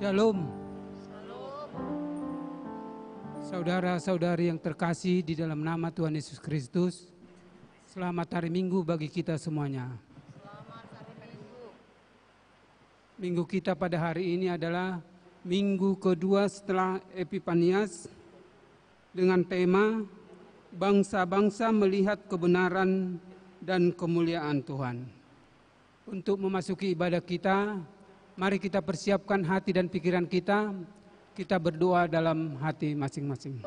Shalom. Saudara-saudari yang terkasih di dalam nama Tuhan Yesus Kristus, selamat hari Minggu bagi kita semuanya. Selamat hari Minggu. Minggu kita pada hari ini adalah minggu kedua setelah Epifanias dengan tema bangsa-bangsa melihat kebenaran dan kemuliaan Tuhan. Untuk memasuki ibadah kita, mari kita persiapkan hati dan pikiran kita. Kita berdoa dalam hati masing-masing.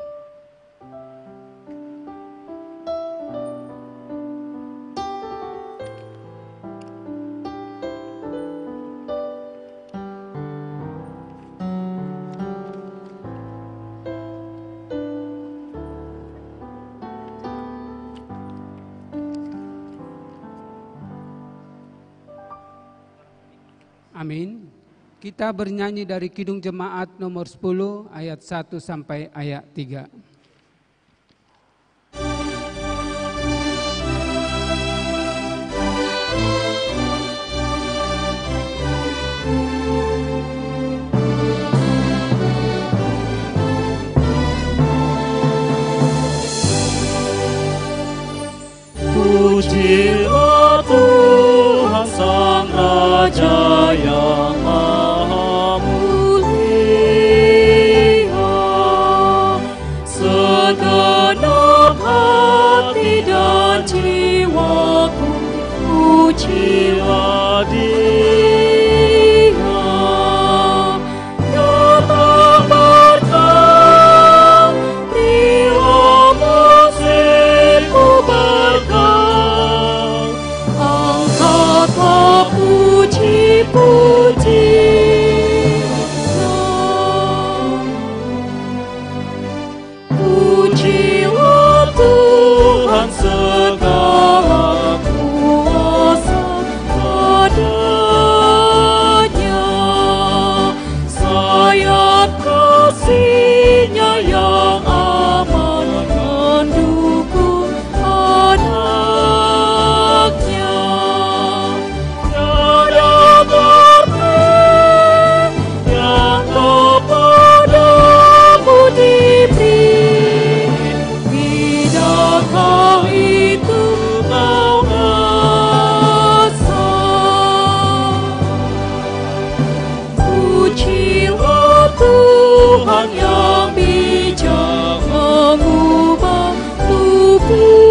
Amin. Kita bernyanyi dari Kidung Jemaat nomor 10 ayat 1 sampai ayat 3. Pujilah Tuhan Sang Raja yang Maha Mulia, segenap hati dan jiwaku pujilah Dia. Datang berkah bila musikku berkah, angkatlah puji-puji. Pujilah Tuhan segala kuasa padanya, sayap kasih-Nya yang aman mendukung anaknya. Tiada terpilih yang kepadamu diberi, bidakah itu kau rasa? Pujilah Tuhan yang bijak mengubah tubuhmu,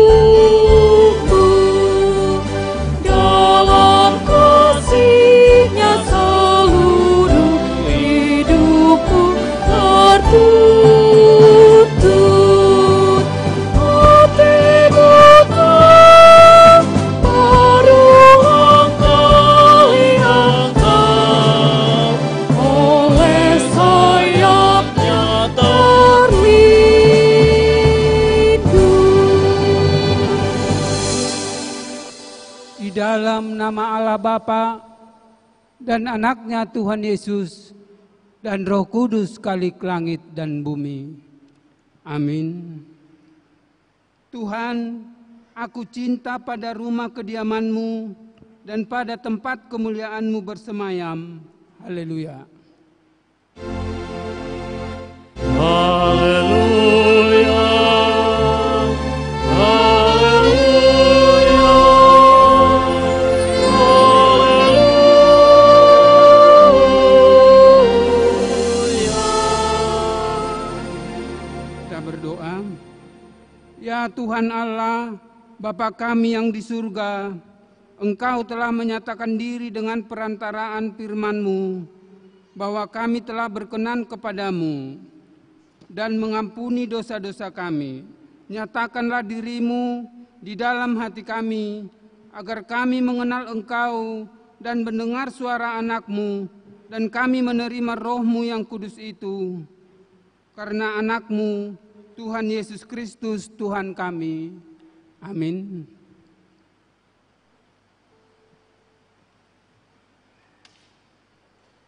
dalam kasih-Nya seluruh hidupku tertuntut. Hatimu tak baru engkau angkat, oleh sayap-Nya terlindung. Di dalam nama Allah Bapa dan Anak-Nya Tuhan Yesus dan Roh Kudus Khalik langit dan bumi. Amin. Tuhan, Aku cinta pada rumah kediaman-Mu dan pada tempat kemuliaan-Mu bersemayam. Haleluya. Haleluya. Kita berdoa. Ya Tuhan Allah, Bapa kami yang di surga, Engkau telah menyatakan diri dengan perantaraan firman-Mu bahwa kami telah berkenan kepadamu dan mengampuni dosa-dosa kami. Nyatakanlah diri-Mu di dalam hati kami, agar kami mengenal Engkau dan mendengar suara anak-Mu, dan kami menerima Roh-Mu yang kudus itu. Karena anak-Mu, Tuhan Yesus Kristus, Tuhan kami. Amin.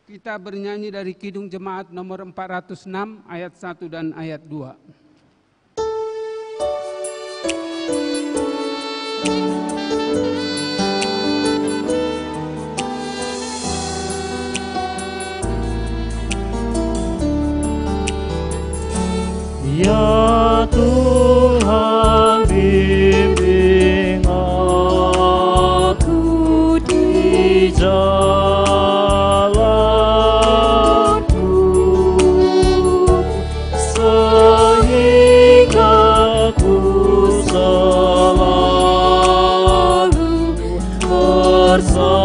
Kita bernyanyi dari Kidung Jemaat nomor 406 ayat 1 dan ayat 2. Ya Tuhan, bimbing aku di jalan-Mu, sehingga ku selalu bersama-Mu.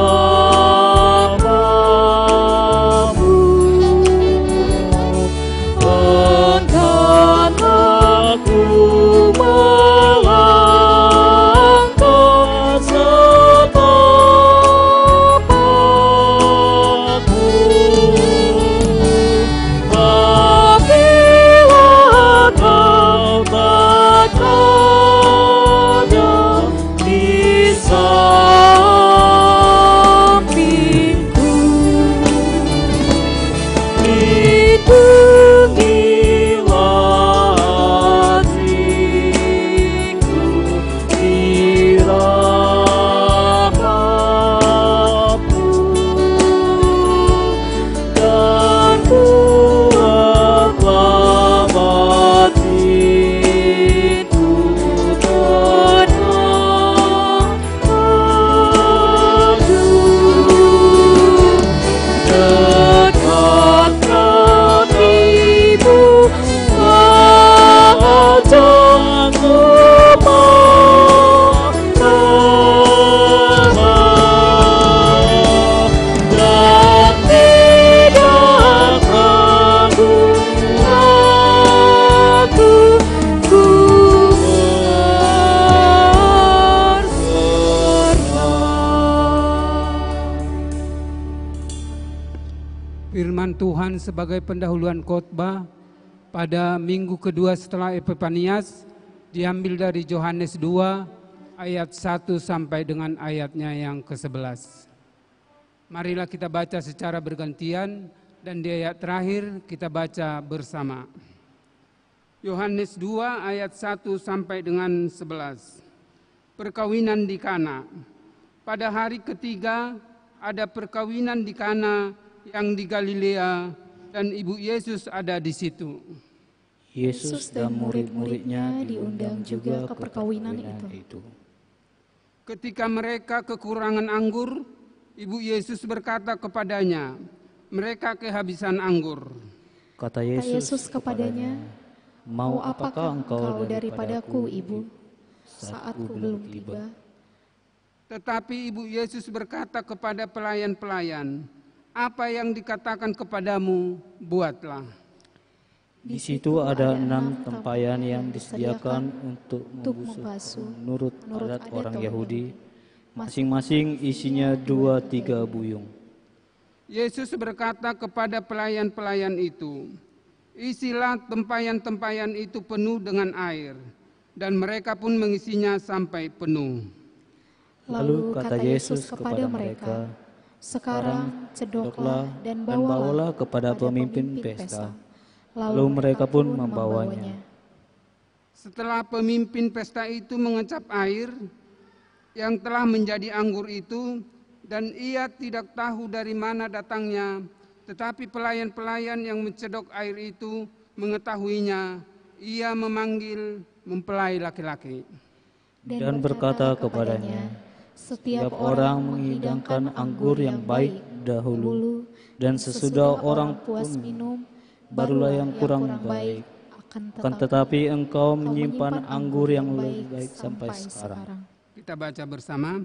Engkau aku melangkah setapakmu. Apabila Kau tak ada di sampingku, lindungilah hatiku di rahmat-Mu, dan buatlah batinku tenang teduh. Dekatkan Ibu ajang kemana, dan tidak ragu aku ku berserah. Firman Tuhan sebagai pendahuluan khotbah pada minggu kedua setelah Epifanias diambil dari Yohanes 2 ayat 1 sampai dengan ayatnya yang ke-11. Marilah kita baca secara bergantian dan di ayat terakhir kita baca bersama. Yohanes 2 ayat 1 sampai dengan 11. Perkawinan di Kana. Pada hari ketiga ada perkawinan di Kana yang di Galilea, dan Ibu Yesus ada di situ. Yesus dan murid-muridnya diundang juga ke perkawinan itu. Ketika mereka kekurangan anggur, Ibu Yesus berkata kepadanya, mereka kehabisan anggur. Kata Yesus kepadanya, "Mau apakah engkau daripadaku, Ibu? Saatku belum tiba." Tetapi Ibu Yesus berkata kepada pelayan-pelayan, apa yang dikatakan kepadamu, buatlah. Di situ ada 6 tempayan yang disediakan untuk membasuh menurut adat orang Yahudi, masing-masing isinya 2-3 buyung. Yesus berkata kepada pelayan-pelayan itu, isilah tempayan-tempayan itu penuh dengan air, dan mereka pun mengisinya sampai penuh. Lalu kata Yesus kepada mereka, "Sekarang cedoklah dan bawalah kepada pemimpin pesta." Lalu mereka pun membawanya. Setelah pemimpin pesta itu mengecap air yang telah menjadi anggur itu, dan ia tidak tahu dari mana datangnya, tetapi pelayan-pelayan yang mencedok air itu mengetahuinya, ia memanggil mempelai laki-laki. Dan berkata kepadanya, setiap orang menghidangkan anggur yang baik dahulu, dan sesudah orang puas minum, barulah yang kurang baik. Akan tetapi engkau menyimpan anggur yang lebih baik sampai sekarang. Kita baca bersama.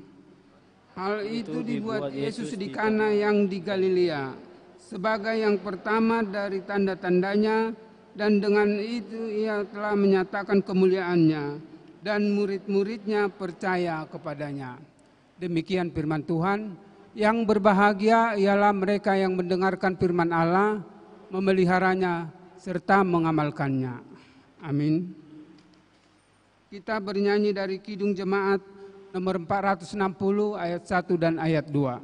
Hal itu dibuat Yesus di Kana yang di Galilea sebagai yang pertama dari tanda-tandanya, dan dengan itu ia telah menyatakan kemuliaannya, dan murid-muridnya percaya kepadanya. Demikian firman Tuhan. Yang berbahagia ialah mereka yang mendengarkan firman Allah, memeliharanya, serta mengamalkannya. Amin. Kita bernyanyi dari Kidung Jemaat nomor 460 ayat 1 dan ayat 2.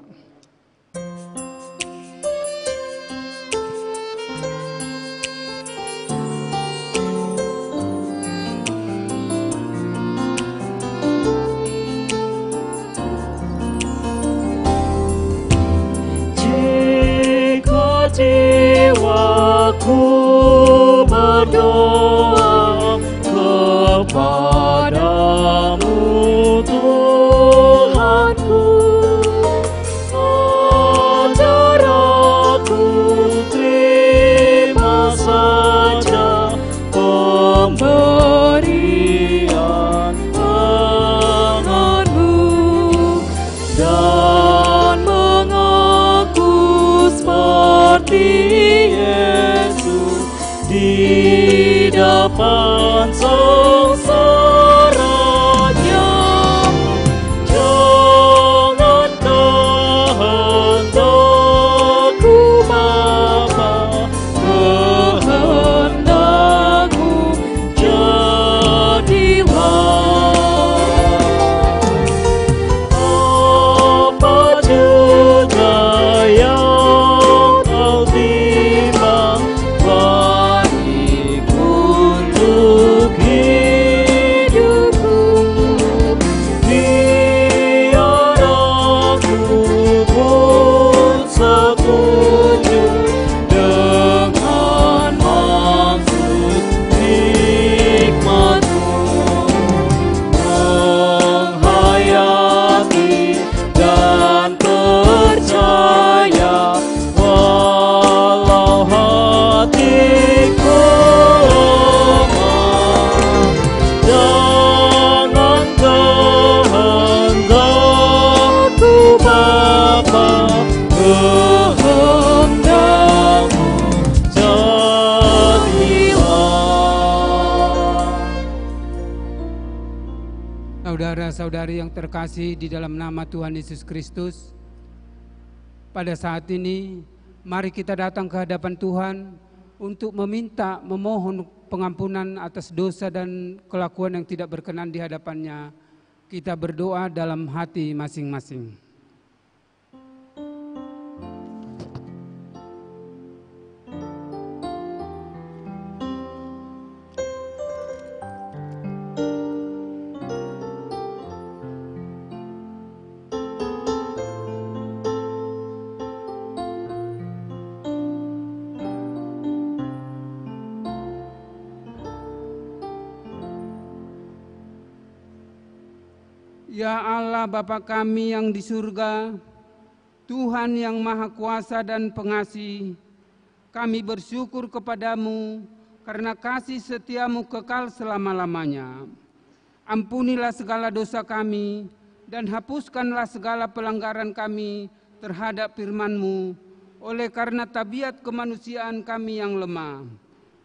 Jika jiwaku berdoa kepadamu Tuhanku, ajar aku terima saja pemberian tanganmu, dan mengaku seperti Yesus di depan sengsaranya. Jangan kehendakku Bapa, kehendakmu jadilah. Apa juga yang kau timbang baik untuk hidupku, biar aku pun setuju dengan maksud hikmat-Mu, menghayati dan percaya walau hatiku lemah. Jangan kehendakku Bapa, kehendak-Mu jadilah. Saudara-saudari yang terkasih di dalam nama Tuhan Yesus Kristus, pada saat ini mari kita datang ke hadapan Tuhan untuk memohon pengampunan atas dosa dan kelakuan yang tidak berkenan di hadapannya. Kita berdoa dalam hati masing-masing. Ya Allah Bapa kami yang di surga, Tuhan yang Maha Kuasa dan Pengasih, kami bersyukur kepadamu karena kasih setiamu kekal selama-lamanya. Ampunilah segala dosa kami dan hapuskanlah segala pelanggaran kami terhadap firman-Mu, oleh karena tabiat kemanusiaan kami yang lemah.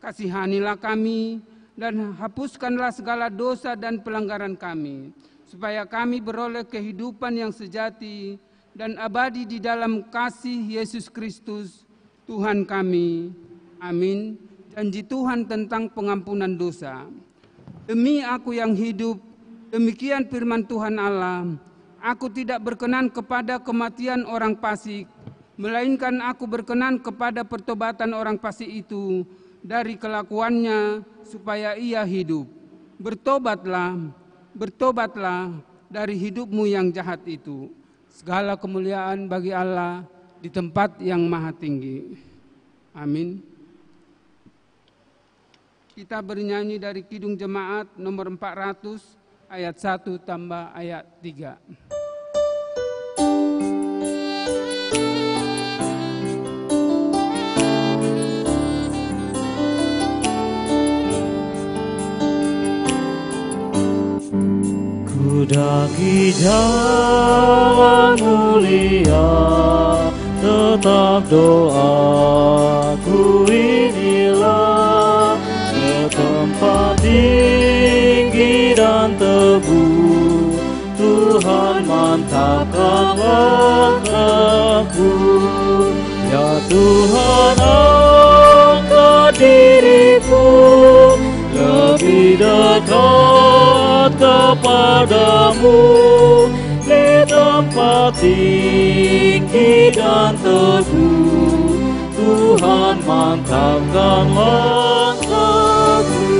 Kasihanilah kami dan hapuskanlah segala dosa dan pelanggaran kami, supaya kami beroleh kehidupan yang sejati dan abadi di dalam kasih Yesus Kristus, Tuhan kami. Amin. Janji Tuhan tentang pengampunan dosa. Demi aku yang hidup, demikian firman Tuhan Allah, aku tidak berkenan kepada kematian orang fasik, melainkan aku berkenan kepada pertobatan orang fasik itu dari kelakuannya, supaya ia hidup. Bertobatlah, bertobatlah dari hidupmu yang jahat itu. Segala kemuliaan bagi Allah di tempat yang maha tinggi. Amin. Kita bernyanyi dari Kidung Jemaat nomor 400 ayat 1 tambah ayat 3. Daki jalan mulia, tetap doaku inilah, ke tempat tinggi dan teguh, Tuhan mantapkan langkahku. Ya Tuhan, angkat diriku lebih dekat kepadamu, di tempat tinggi dan teguh, Tuhan mantapkan langkahku.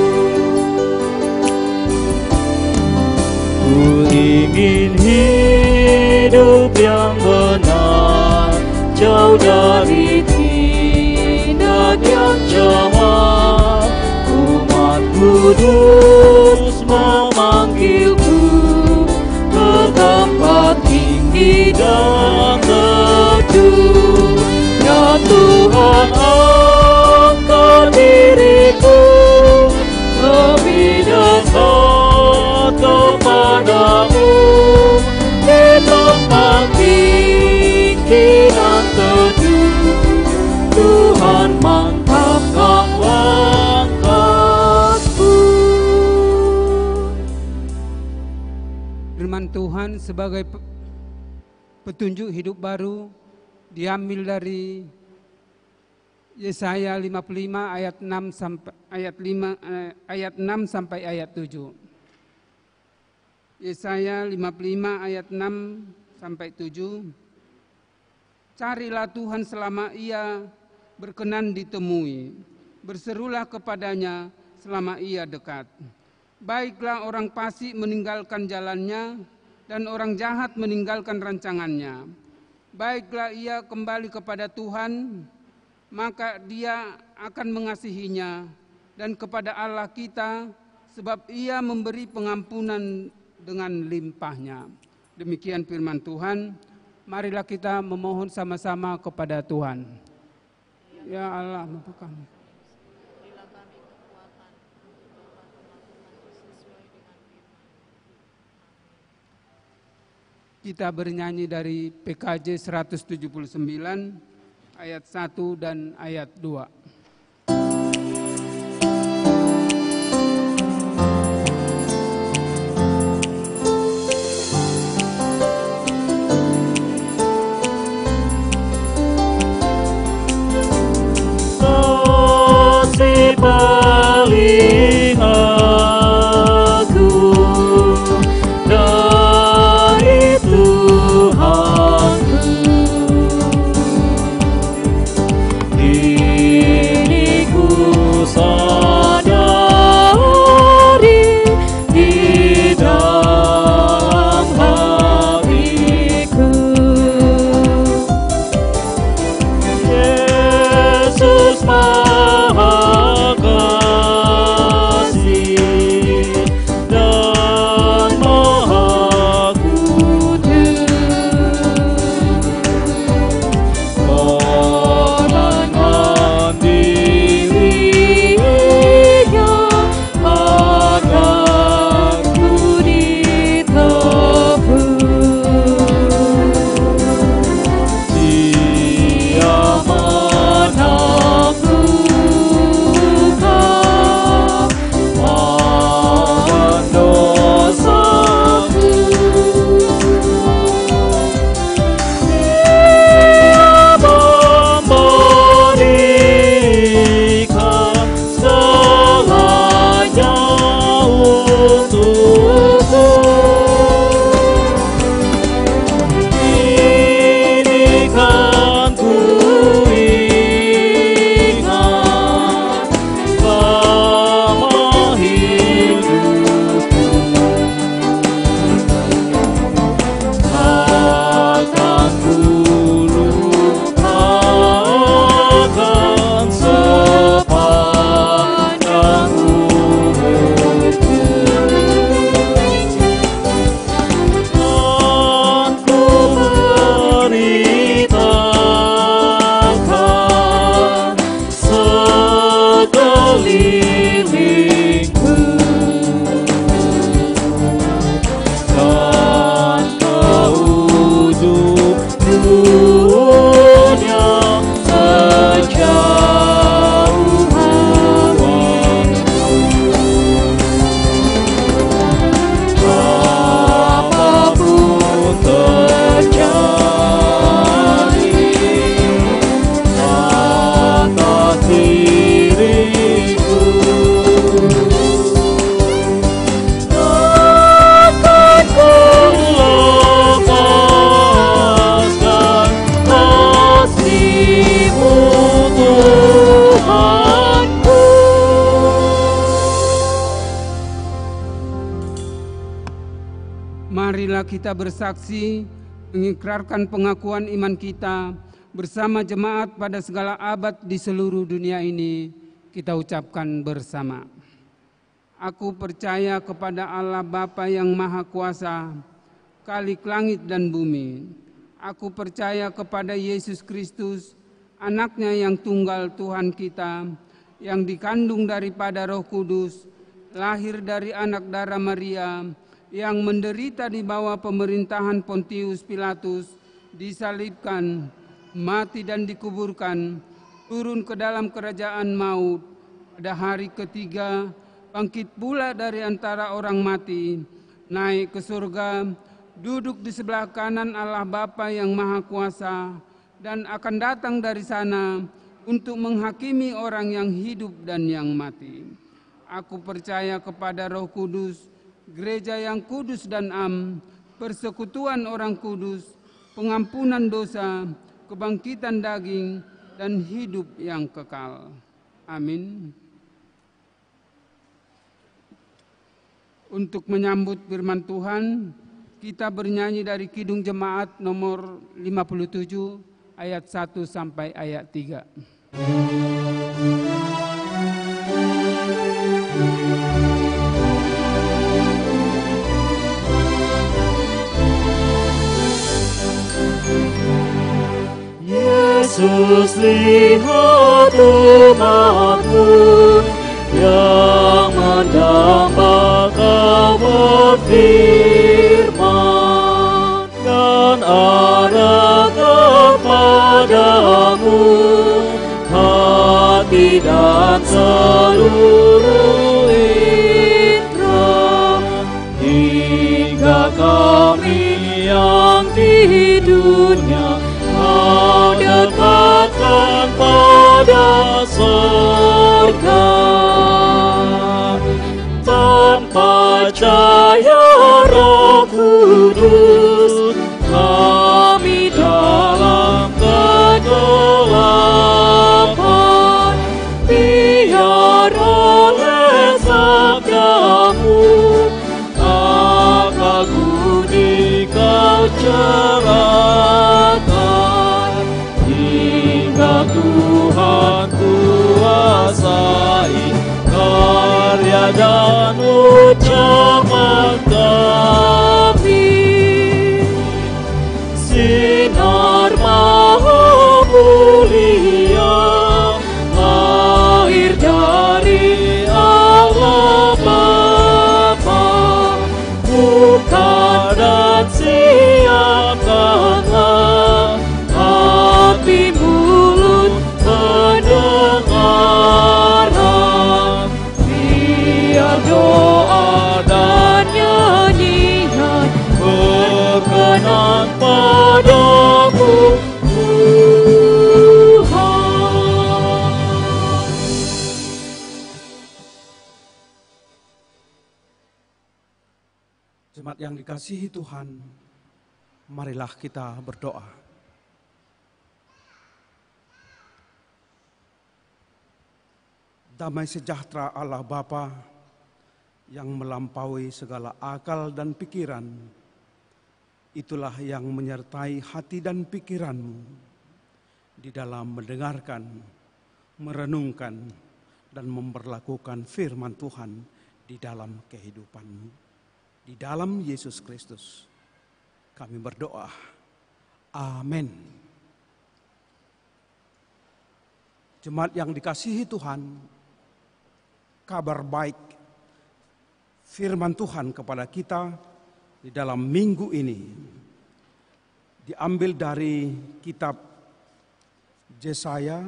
Ku ingin hidup yang benar, jauh dari tindak yang cemar. Umat kudus memanggilku ke tempat tinggi dan teduh. Ya Tuhan, angkat diriku lebih dekat kepadamu, di tempat tinggi dan teduh, Tuhan mantapkan langkahku. Firman Tuhan sebagai petunjuk hidup baru diambil dari Yesaya 55 ayat 6 sampai ayat 6 sampai ayat 7. Yesaya 55 ayat 6 sampai 7. Carilah Tuhan selama ia berkenan ditemui, berserulah kepadanya selama ia dekat. Baiklah orang fasik meninggalkan jalannya, dan orang jahat meninggalkan rancangannya. Baiklah ia kembali kepada Tuhan, maka Dia akan mengasihinya, dan kepada Allah kita, sebab Ia memberi pengampunan dengan limpahnya. Demikian firman Tuhan. Marilah kita memohon sama-sama kepada Tuhan. Ya Allah, mampu kami. Kita bernyanyi dari PKJ 179 ayat 1 dan ayat 2. Paling agung dari Tuhanku, di kita bersaksi mengikrarkan pengakuan iman kita bersama jemaat pada segala abad di seluruh dunia ini, kita ucapkan bersama. Aku percaya kepada Allah Bapa yang Maha Kuasa, Khalik langit dan bumi. Aku percaya kepada Yesus Kristus, Anaknya yang tunggal Tuhan kita, yang dikandung daripada Roh Kudus, lahir dari anak darah Maria, yang menderita di bawah pemerintahan Pontius Pilatus, disalibkan, mati dan dikuburkan, turun ke dalam kerajaan maut, pada hari ketiga bangkit pula dari antara orang mati, naik ke surga, duduk di sebelah kanan Allah Bapa yang Maha Kuasa, dan akan datang dari sana untuk menghakimi orang yang hidup dan yang mati. Aku percaya kepada Roh Kudus, gereja yang kudus dan am, persekutuan orang kudus, pengampunan dosa, kebangkitan daging, dan hidup yang kekal. Amin. Untuk menyambut firman Tuhan, kita bernyanyi dari Kidung Jemaat nomor 57 ayat 1 sampai ayat 3. Yesus, lihat umatmu yang mendamba Kau berfirman, dan arah kepadamu hati dan seluruh indera, hingga kami yang di dunia Kau dekatkan pada surga. Tanpa cahaya Roh Kudus, kami dalam kegelapan. Biar oleh sabda-Mu akal budi Kau cerahkan, hingga Tuhan kuasai karya dan ucapan kami. Sinar Maha Mulia lahir dari Allah Bapa, buka dan siapkanlah hati mulut pendengaran, biar doa dan nyanyian berkenan padamu Tuhan. Jemaat yang dikasihi Tuhan, marilah kita berdoa. Damai sejahtera Allah Bapa yang melampaui segala akal dan pikiran, itulah yang menyertai hati dan pikiranmu di dalam mendengarkan, merenungkan, dan memperlakukan firman Tuhan di dalam kehidupanmu. Di dalam Yesus Kristus kami berdoa. Amin. Jemaat yang dikasihi Tuhan, kabar baik firman Tuhan kepada kita di dalam minggu ini diambil dari kitab Yesaya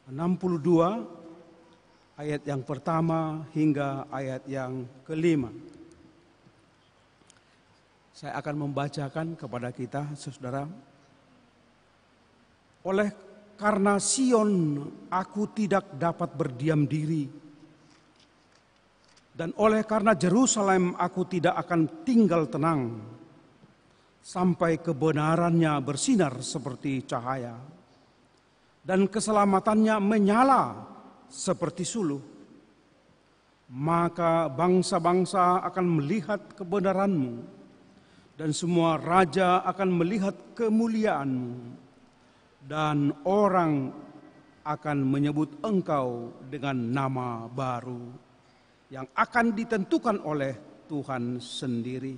62 ayat yang pertama hingga ayat yang kelima. Saya akan membacakan kepada kita, saudara. Oleh karena Sion aku tidak dapat berdiam diri, dan oleh karena Yerusalem aku tidak akan tinggal tenang, sampai kebenarannya bersinar seperti cahaya, dan keselamatannya menyala seperti suluh. Maka bangsa-bangsa akan melihat kebenaranmu, dan semua raja akan melihat kemuliaan-Mu, dan orang akan menyebut Engkau dengan nama baru yang akan ditentukan oleh Tuhan sendiri.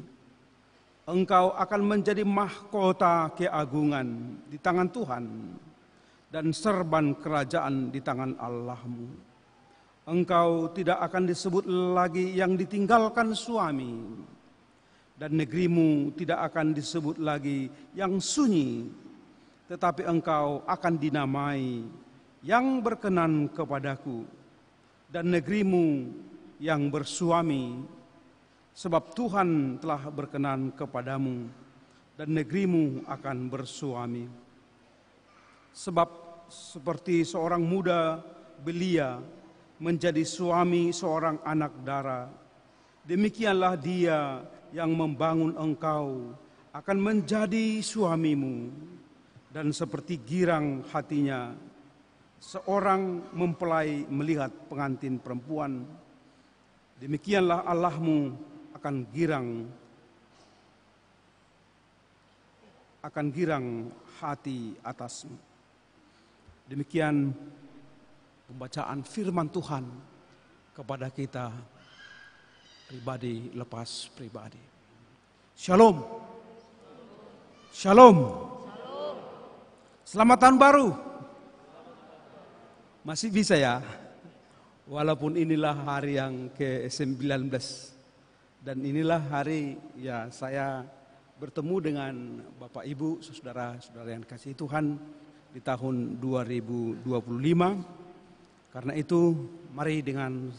Engkau akan menjadi mahkota keagungan di tangan Tuhan dan serban kerajaan di tangan Allah-Mu. Engkau tidak akan disebut lagi yang ditinggalkan suami, dan negerimu tidak akan disebut lagi yang sunyi, tetapi engkau akan dinamai yang berkenan kepadaku, dan negerimu yang bersuami, sebab Tuhan telah berkenan kepadamu, dan negerimu akan bersuami. Sebab seperti seorang muda belia menjadi suami seorang anak dara, demikianlah dia yang membangun engkau akan menjadi suamimu. Dan seperti girang hatinya seorang mempelai melihat pengantin perempuan, demikianlah Allahmu akan girang hati atasmu. Demikian pembacaan firman Tuhan kepada kita pribadi lepas pribadi. Shalom. Shalom. Selamat tahun baru. Masih bisa ya? Walaupun inilah hari yang ke-19. Dan inilah hari ya saya bertemu dengan Bapak Ibu, saudara-saudara yang kasih Tuhan di tahun 2025. Karena itu mari dengan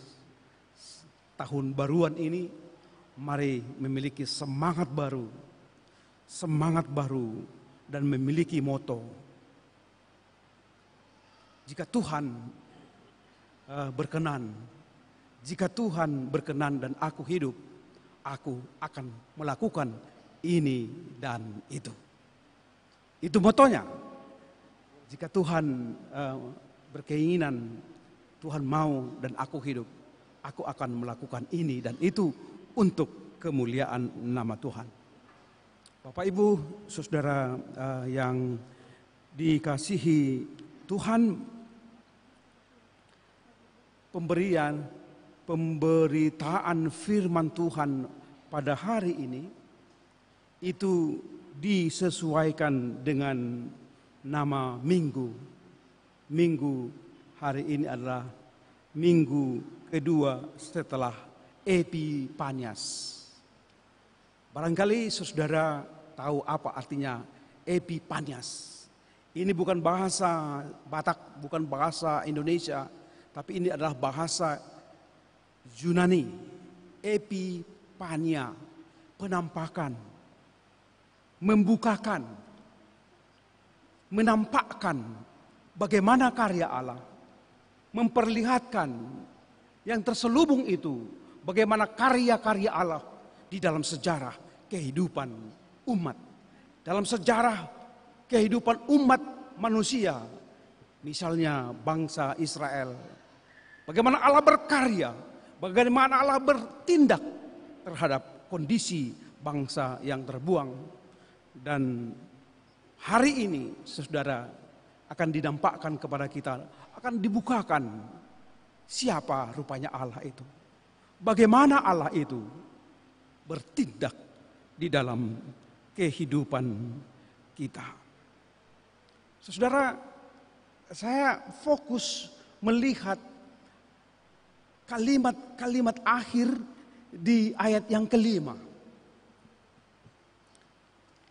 tahun baruan ini, mari memiliki semangat baru dan memiliki moto. Jika Tuhan berkenan, jika Tuhan berkenan dan aku hidup, aku akan melakukan ini dan itu. Itu motonya. Jika Tuhan berkeinginan, Tuhan mau dan aku hidup, aku akan melakukan ini dan itu untuk kemuliaan nama Tuhan. Bapak Ibu, saudara yang dikasihi Tuhan, pemberitaan firman Tuhan pada hari ini itu disesuaikan dengan nama minggu. Minggu hari ini adalah minggu kedua setelah Epifanias. Barangkali saudara tahu apa artinya Epifanias. Ini bukan bahasa Batak, bukan bahasa Indonesia, tapi ini adalah bahasa Yunani. Epifania, penampakan, membukakan, menampakkan bagaimana karya Allah, memperlihatkan yang terselubung itu, bagaimana karya-karya Allah di dalam sejarah kehidupan umat, dalam sejarah kehidupan umat manusia, misalnya bangsa Israel. Bagaimana Allah berkarya, bagaimana Allah bertindak terhadap kondisi bangsa yang terbuang. Dan hari ini saudara akan dinampakkan kepada kita, akan dibukakan siapa rupanya Allah itu. Bagaimana Allah itu bertindak di dalam kehidupan kita. Saudara, saya fokus melihat kalimat-kalimat akhir di ayat yang kelima.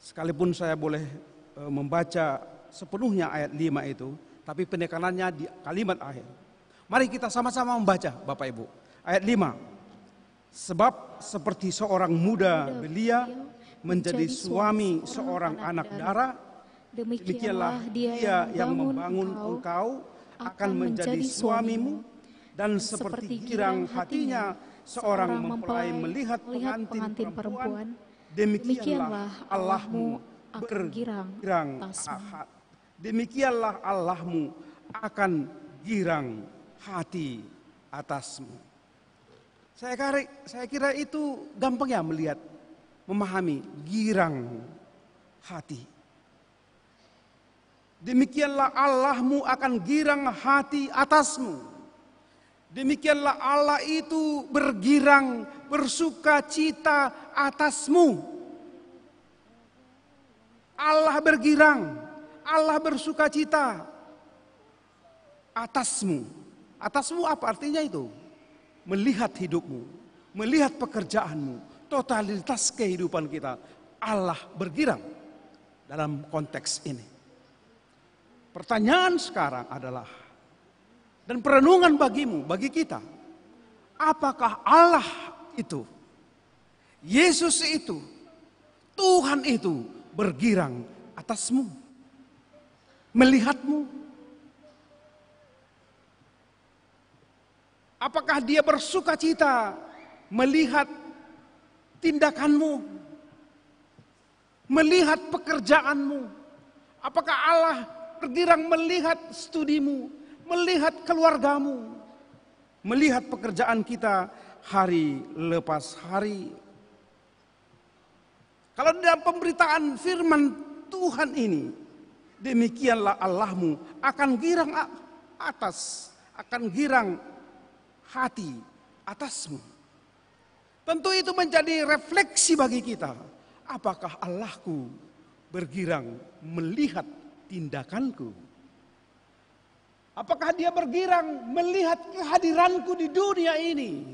Sekalipun saya boleh membaca sepenuhnya ayat 5 itu, tapi penekanannya di kalimat akhir. Mari kita sama-sama membaca, Bapak Ibu. Ayat 5. Sebab seperti seorang muda belia menjadi suami seorang anak dara, demikianlah dia yang membangun engkau akan menjadi suamimu. Dan seperti girang hatinya seorang mempelai melihat pengantin perempuan, demikianlah Allahmu bergirang, demikianlah Allahmu akan girang hati atasmu. Saya kira itu gampang ya melihat memahami girang hati. Demikianlah Allahmu akan girang hati atasmu. Demikianlah Allah itu bergirang, bersuka cita atasmu. Allah bergirang, Allah bersuka cita atasmu. Atasmu apa artinya itu? Melihat hidupmu, melihat pekerjaanmu, totalitas kehidupan kita. Allah bergirang dalam konteks ini. Pertanyaan sekarang adalah, dan perenungan bagimu, bagi kita, apakah Allah itu, Yesus itu, Tuhan itu bergirang atasmu, melihatmu? Apakah Dia bersuka cita melihat tindakanmu, melihat pekerjaanmu? Apakah Allah bergirang melihat studimu, melihat keluargamu, melihat pekerjaan kita hari lepas hari? Kalau dalam pemberitaan firman Tuhan ini, demikianlah Allahmu akan girang atas, akan girang hati atasmu. Tentu itu menjadi refleksi bagi kita. Apakah Allahku bergirang melihat tindakanku? Apakah Dia bergirang melihat kehadiranku di dunia ini?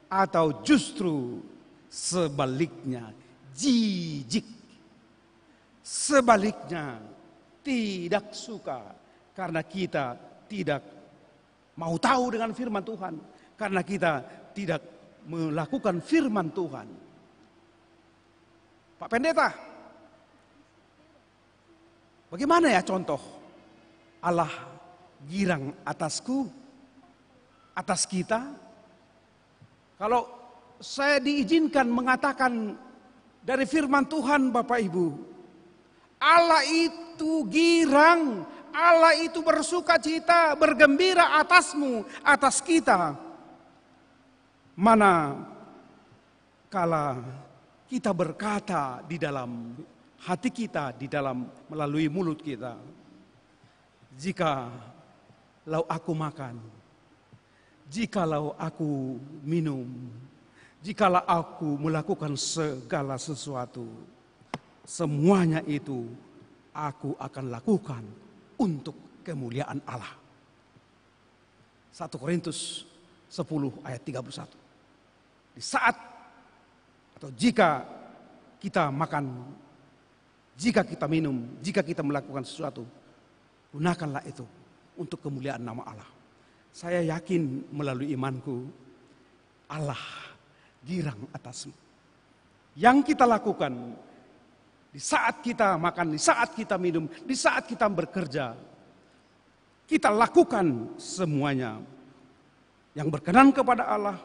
Atau justru sebaliknya, jijik, sebaliknya tidak suka karena kita tidak mau tahu dengan firman Tuhan, karena kita tidak melakukan firman Tuhan. Pak Pendeta, bagaimana ya contoh Allah girang atasku, atas kita? Kalau saya diizinkan mengatakan dari firman Tuhan Bapak Ibu, Allah itu girang, Allah itu bersuka cita, bergembira atasmu, atas kita. Mana kala kita berkata di dalam hati kita, di dalam melalui mulut kita, jikalau aku makan, jikalau aku minum, jikalau aku melakukan segala sesuatu, semuanya itu aku akan lakukan untuk kemuliaan Allah. 1 Korintus 10 ayat 31. Di saat atau jika kita makan, jika kita minum, jika kita melakukan sesuatu, gunakanlah itu untuk kemuliaan nama Allah. Saya yakin melalui imanku, Allah girang atasmu. Yang kita lakukan di saat kita makan, di saat kita minum, di saat kita bekerja, kita lakukan semuanya yang berkenan kepada Allah,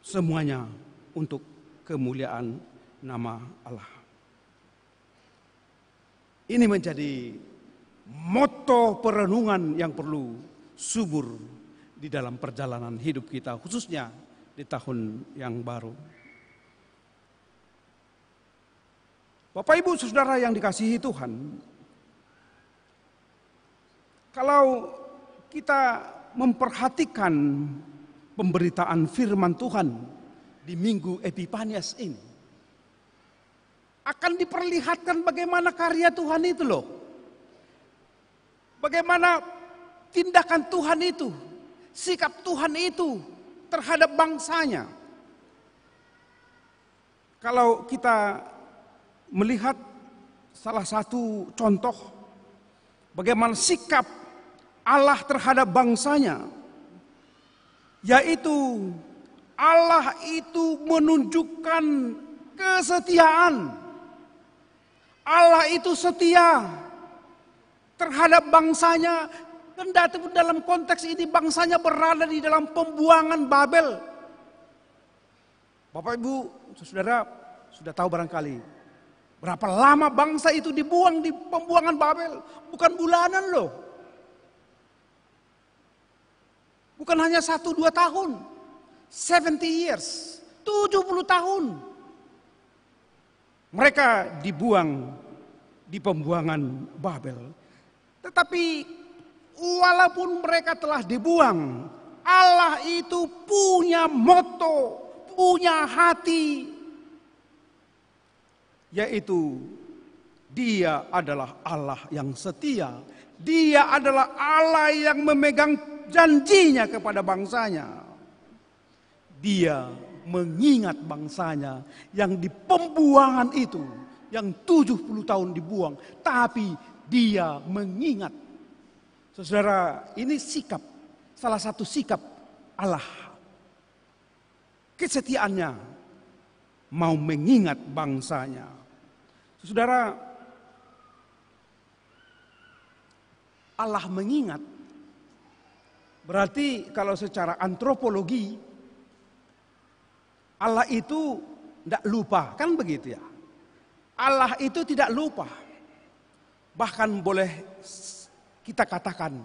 semuanya untuk kemuliaan nama Allah. Ini menjadi moto perenungan yang perlu subur di dalam perjalanan hidup kita, khususnya di tahun yang baru. Bapak Ibu Saudara yang dikasihi Tuhan, kalau kita memperhatikan pemberitaan firman Tuhan di Minggu Epifanias ini, akan diperlihatkan bagaimana karya Tuhan itu loh. Bagaimana tindakan Tuhan itu, sikap Tuhan itu terhadap bangsanya. Kalau kita melihat salah satu contoh bagaimana sikap Allah terhadap bangsanya, yaitu Allah itu menunjukkan kesetiaan. Allah itu setia terhadap bangsanya, kendati dalam konteks ini bangsanya berada di dalam pembuangan Babel. Bapak Ibu Saudara sudah tahu barangkali berapa lama bangsa itu dibuang di pembuangan Babel. Bukan bulanan loh. Bukan hanya 1-2 tahun. 70 years. 70 tahun. Mereka dibuang di pembuangan Babel. Tetapi walaupun mereka telah dibuang, Allah itu punya moto, punya hati, yaitu Dia adalah Allah yang setia. Dia adalah Allah yang memegang janjinya kepada bangsanya. Dia mengingat bangsanya yang di pembuangan itu, yang 70 tahun dibuang, tapi Dia mengingat. Saudara, ini sikap, salah satu sikap Allah. Kesetiaannya mau mengingat bangsanya. Saudara, Allah mengingat. Berarti kalau secara antropologi, Allah itu tidak lupa, kan begitu ya. Allah itu tidak lupa. Bahkan boleh kita katakan,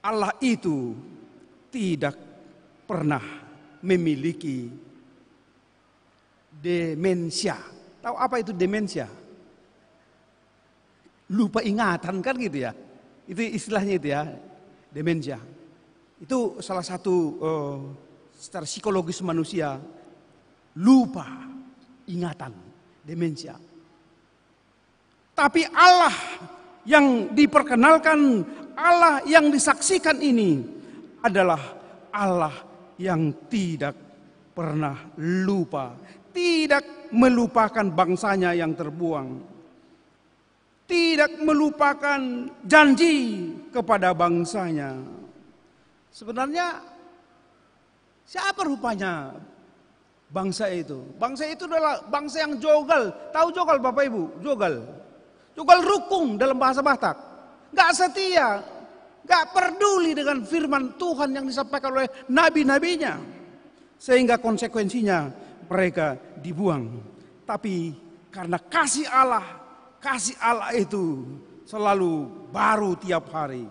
Allah itu tidak pernah memiliki demensia. Tahu apa itu demensia? Lupa ingatan, kan gitu ya. Itu istilahnya itu ya, demensia. Itu salah satu secara psikologis manusia, lupa ingatan, demensia. Tapi Allah yang diperkenalkan, Allah yang disaksikan ini adalah Allah yang tidak pernah lupa, tidak melupakan bangsanya yang terbuang, tidak melupakan janji kepada bangsanya. Sebenarnya siapa rupanya bangsa itu? Bangsa itu adalah bangsa yang jogal. Tahu jogal Bapak Ibu? Jogal. Jogal rukung dalam bahasa Batak. Gak setia, gak peduli dengan firman Tuhan yang disampaikan oleh nabi-nabinya. Sehingga konsekuensinya mereka dibuang. Tapi karena kasih Allah itu selalu baru tiap hari.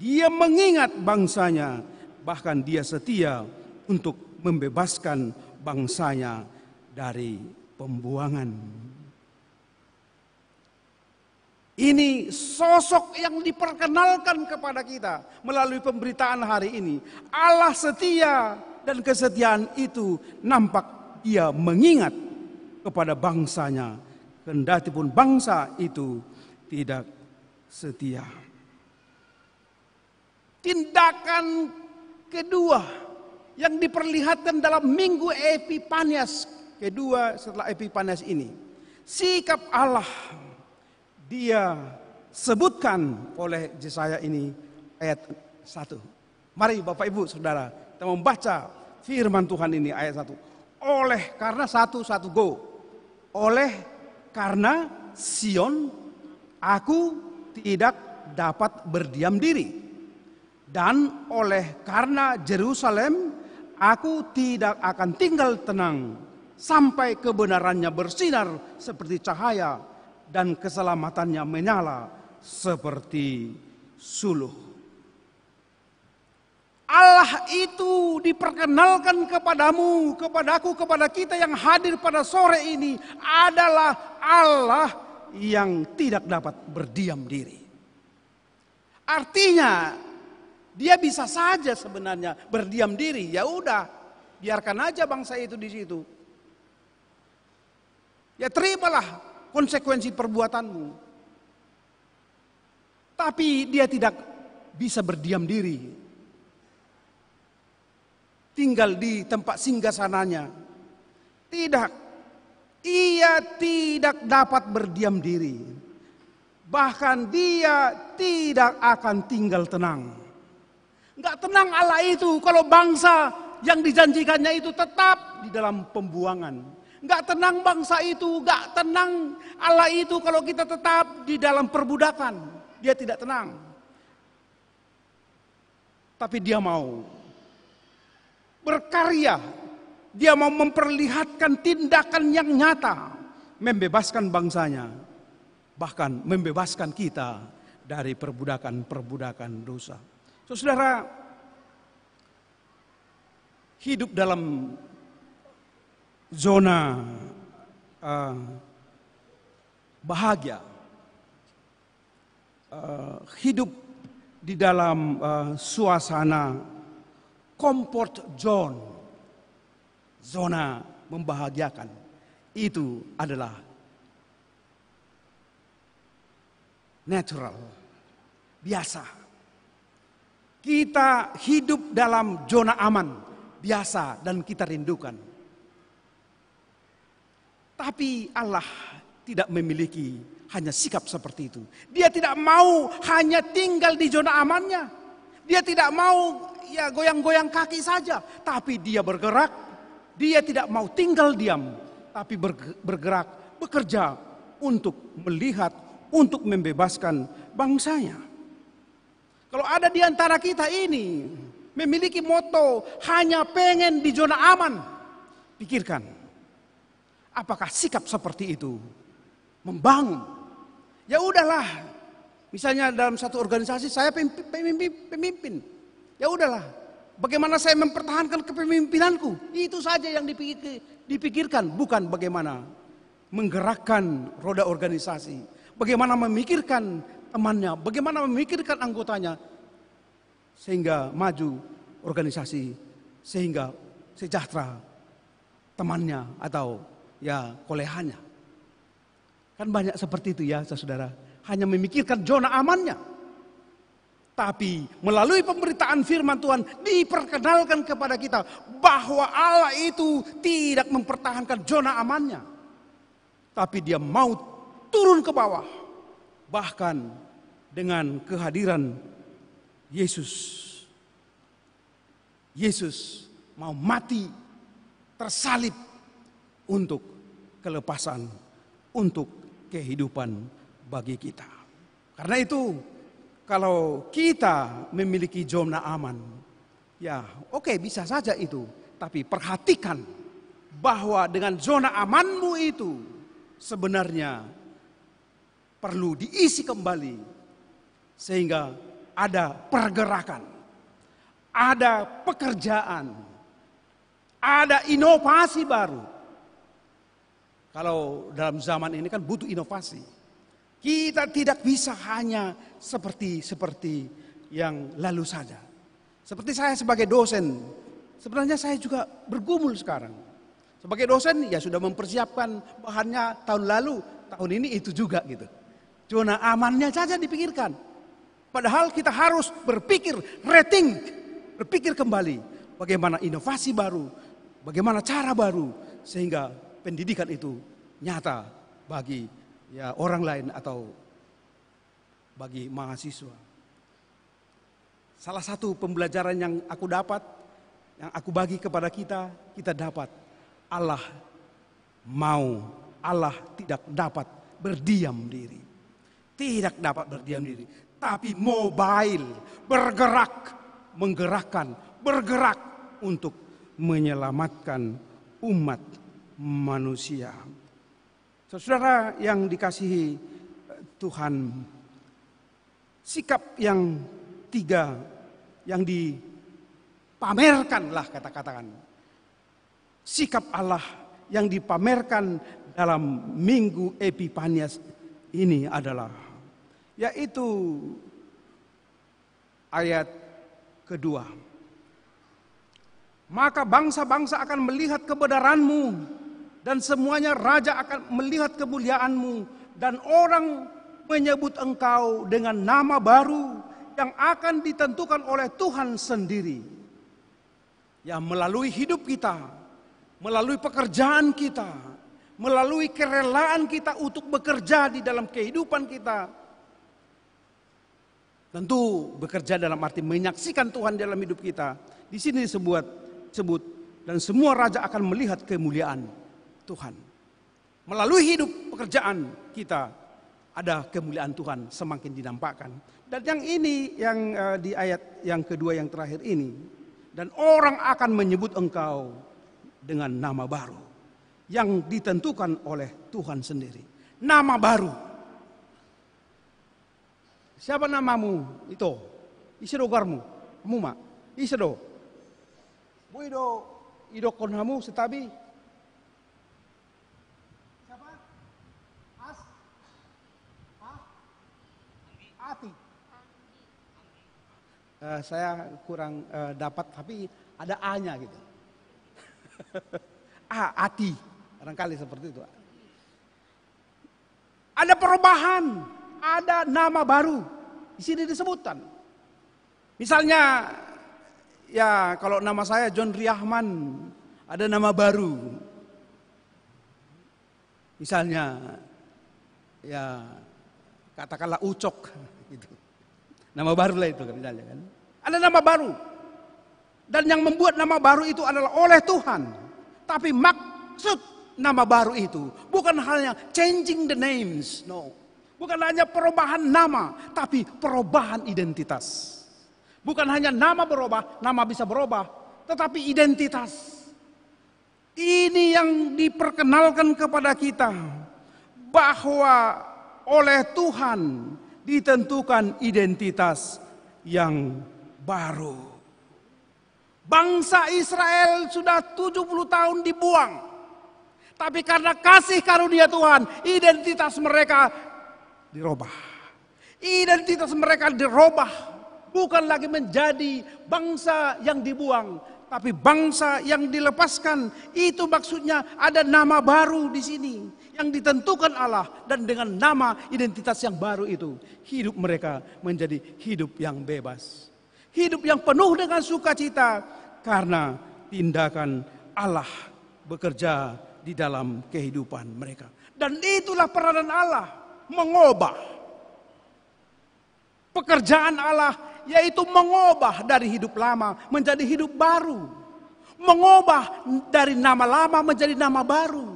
Dia mengingat bangsanya, bahkan dia setia untuk membebaskan bangsanya dari pembuangan. Ini sosok yang diperkenalkan kepada kita melalui pemberitaan hari ini. Allah setia dan kesetiaan itu nampak dia mengingat kepada bangsanya. Kendati pun bangsa itu tidak setia. Tindakan kedua yang diperlihatkan dalam minggu Epifanias kedua setelah Epifanias ini, sikap Allah dia sebutkan oleh Yesaya ini ayat 1. Mari Bapak Ibu Saudara, kita membaca firman Tuhan ini ayat 1. Oleh karena satu go. Oleh karena Sion aku tidak dapat berdiam diri. Dan oleh karena Yerusalem aku tidak akan tinggal tenang sampai kebenarannya bersinar seperti cahaya dan keselamatannya menyala seperti suluh. Allah itu diperkenalkan kepadamu, kepadaku, kepada kita yang hadir pada sore ini adalah Allah yang tidak dapat berdiam diri. Artinya dia bisa saja sebenarnya berdiam diri, ya udah, biarkan aja bangsa itu di situ. Ya terimalah konsekuensi perbuatanmu. Tapi dia tidak bisa berdiam diri. Tinggal di tempat singgasananya. Tidak. Ia tidak dapat berdiam diri. Bahkan dia tidak akan tinggal tenang. Enggak tenang Allah itu kalau bangsa yang dijanjikannya itu tetap di dalam pembuangan. Enggak tenang bangsa itu, enggak tenang Allah itu kalau kita tetap di dalam perbudakan. Dia tidak tenang. Tapi dia mau berkarya. Dia mau memperlihatkan tindakan yang nyata. Membebaskan bangsanya. Bahkan membebaskan kita dari perbudakan-perbudakan dosa. Saudara, hidup dalam zona bahagia, hidup di dalam suasana comfort zone, zona membahagiakan, itu adalah natural, biasa. Kita hidup dalam zona aman, biasa, dan kita rindukan. Tapi Allah tidak memiliki hanya sikap seperti itu. Dia tidak mau hanya tinggal di zona amannya. Dia tidak mau ya goyang-goyang kaki saja, tapi dia bergerak. Dia tidak mau tinggal diam, tapi bergerak, bekerja untuk melihat, untuk membebaskan bangsanya. Kalau ada di antara kita ini memiliki moto hanya pengen di zona aman, pikirkan, apakah sikap seperti itu membangun? Ya udahlah, misalnya dalam satu organisasi saya pemimpin, ya udahlah, bagaimana saya mempertahankan kepemimpinanku, itu saja yang dipikirkan, bukan bagaimana menggerakkan roda organisasi, bagaimana memikirkan temannya, bagaimana memikirkan anggotanya sehingga maju organisasi, sehingga sejahtera temannya atau ya kolehannya. Kan banyak seperti itu ya saudara, hanya memikirkan zona amannya. Tapi melalui pemberitaan firman Tuhan diperkenalkan kepada kita bahwa Allah itu tidak mempertahankan zona amannya, tapi dia mau turun ke bawah. Bahkan dengan kehadiran Yesus. Yesus mau mati, tersalib untuk kelepasan, untuk kehidupan bagi kita. Karena itu, kalau kita memiliki zona aman, ya oke, bisa saja itu. Tapi perhatikan bahwa dengan zona amanmu itu sebenarnya perlu diisi kembali sehingga ada pergerakan, ada pekerjaan, ada inovasi baru. Kalau dalam zaman ini kan butuh inovasi. Kita tidak bisa hanya seperti yang lalu saja. Seperti saya sebagai dosen, sebenarnya saya juga bergumul sekarang. Sebagai dosen ya sudah mempersiapkan bahannya tahun lalu, tahun ini itu juga gitu. Zona amannya saja dipikirkan. Padahal kita harus berpikir, berpikir kembali. Bagaimana inovasi baru, bagaimana cara baru. Sehingga pendidikan itu nyata bagi ya orang lain atau bagi mahasiswa. Salah satu pembelajaran yang aku dapat, yang aku bagi kepada kita dapat. Allah tidak dapat berdiam diri. Tidak dapat berdiam diri, tapi mobile, bergerak, menggerakkan, bergerak untuk menyelamatkan umat manusia. Saudara yang dikasihi Tuhan, sikap yang tiga yang dipamerkanlah katakan. Sikap Allah yang dipamerkan dalam Minggu Epifanias ini adalah yaitu ayat kedua. Maka bangsa-bangsa akan melihat kebenaranmu dan semuanya raja akan melihat kemuliaanmu dan orang menyebut engkau dengan nama baru yang akan ditentukan oleh Tuhan sendiri. Ya, melalui hidup kita, melalui pekerjaan kita, melalui kerelaan kita untuk bekerja di dalam kehidupan kita. Tentu bekerja dalam arti menyaksikan Tuhan dalam hidup kita. Di sini disebut dan semua raja akan melihat kemuliaan Tuhan. Melalui hidup pekerjaan kita ada kemuliaan Tuhan semakin dinampakkan. Dan yang ini yang di ayat yang kedua yang terakhir ini, dan orang akan menyebut engkau dengan nama baru yang ditentukan oleh Tuhan sendiri. Nama baru. Siapa namamu itu? Isirogarmu, muma, isiro. Buido, ido konhamu setabi. Siapa? Saya kurang dapat, tapi ada A-nya gitu. Ati, barangkali seperti itu. Ada perubahan, ada nama baru. Di sini disebutkan. Misalnya, ya kalau nama saya John Riahman, ada nama baru. Misalnya, ya katakanlah Ucok, gitu. Nama baru lah itu misalnya kan. Ada nama baru. Dan yang membuat nama baru itu adalah oleh Tuhan. Tapi maksud nama baru itu bukan hanya changing the names, no. Bukan hanya perubahan nama, tapi perubahan identitas. Bukan hanya nama berubah, nama bisa berubah, tetapi identitas. Ini yang diperkenalkan kepada kita, bahwa oleh Tuhan ditentukan identitas yang baru. Bangsa Israel sudah 70 tahun dibuang. Tapi karena kasih karunia Tuhan, identitas mereka dirubah. Identitas mereka dirubah. Bukan lagi menjadi bangsa yang dibuang, tapi bangsa yang dilepaskan. Itu maksudnya ada nama baru di sini yang ditentukan Allah, dan dengan nama identitas yang baru itu hidup mereka menjadi hidup yang bebas. Hidup yang penuh dengan sukacita karena tindakan Allah bekerja di dalam kehidupan mereka. Dan itulah peranan Allah, mengubah. Pekerjaan Allah yaitu mengubah dari hidup lama menjadi hidup baru. Mengubah dari nama lama menjadi nama baru.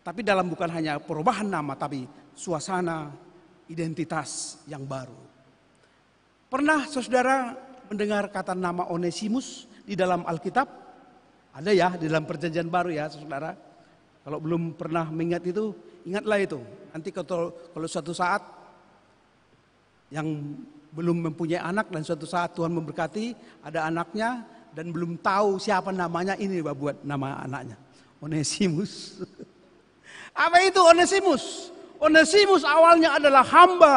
Tapi dalam bukan hanya perubahan nama, tapi suasana identitas yang baru. Pernah saudara mendengar kata nama Onesimus di dalam Alkitab? Ada ya di dalam perjanjian baru ya saudara. Kalau belum pernah mengingat itu, ingatlah itu. Nanti kalau suatu saat yang belum mempunyai anak dan suatu saat Tuhan memberkati, ada anaknya dan belum tahu siapa namanya, ini buat nama anaknya. Onesimus. Apa itu Onesimus? Onesimus awalnya adalah hamba.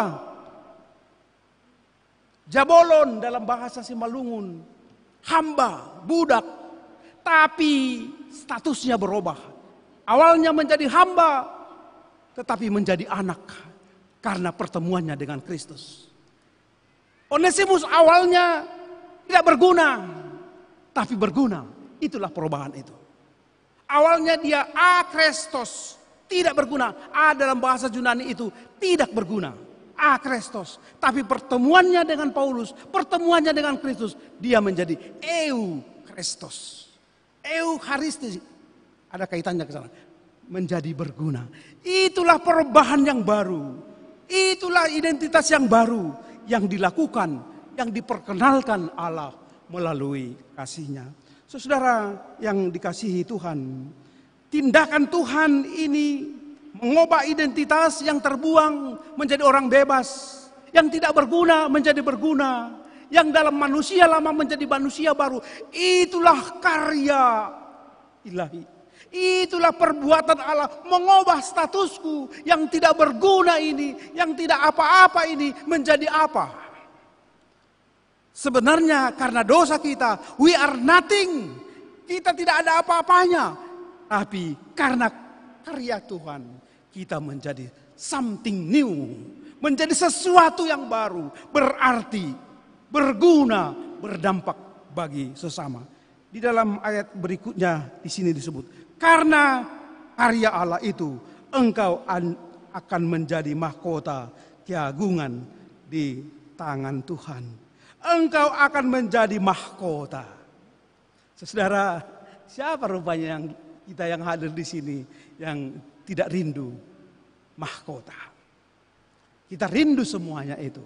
Jabolon dalam bahasa Simalungun. Hamba, budak. Tapi statusnya berubah. Awalnya menjadi hamba, tetapi menjadi anak. Karena pertemuannya dengan Kristus. Onesimus awalnya tidak berguna, tapi berguna. Itulah perubahan itu. Awalnya dia akrestos, tidak berguna. Dalam bahasa Yunani itu tidak berguna, akrestos. Tapi pertemuannya dengan Paulus, pertemuannya dengan Kristus, dia menjadi eukristos. Eucharistis, ada kaitannya ke sana. Menjadi berguna. Itulah perubahan yang baru. Itulah identitas yang baru yang dilakukan, yang diperkenalkan Allah melalui kasih-Nya. Saudara yang dikasihi Tuhan, tindakan Tuhan ini mengubah identitas yang terbuang menjadi orang bebas, yang tidak berguna menjadi berguna, yang dalam manusia lama menjadi manusia baru. Itulah karya ilahi. Itulah perbuatan Allah, mengubah statusku yang tidak berguna ini, yang tidak apa-apa ini menjadi apa. Sebenarnya karena dosa kita, we are nothing. Kita tidak ada apa-apanya. Tapi karena karya Tuhan, kita menjadi something new. Menjadi sesuatu yang baru, berarti, berguna, berdampak bagi sesama. Di dalam ayat berikutnya di sini disebut, karena karya Allah itu engkau akan menjadi mahkota keagungan di tangan Tuhan. Engkau akan menjadi mahkota. Saudara, siapa rupanya yang hadir di sini yang tidak rindu mahkota? Kita rindu semuanya itu.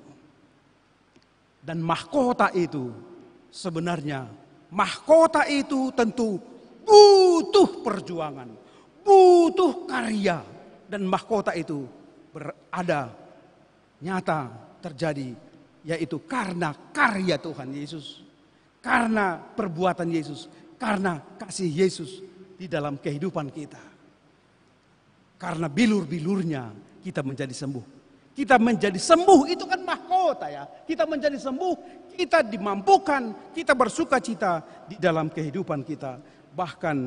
Dan mahkota itu sebenarnya, mahkota itu tentu butuh perjuangan, butuh karya, dan mahkota itu berada nyata terjadi, yaitu karena karya Tuhan Yesus, karena perbuatan Yesus, karena kasih Yesus di dalam kehidupan kita. Karena bilur-bilurnya kita menjadi sembuh, Kita menjadi sembuh, itu kan mahkota ya. Kita menjadi sembuh, kita dimampukan, kita bersuka cita di dalam kehidupan kita. Bahkan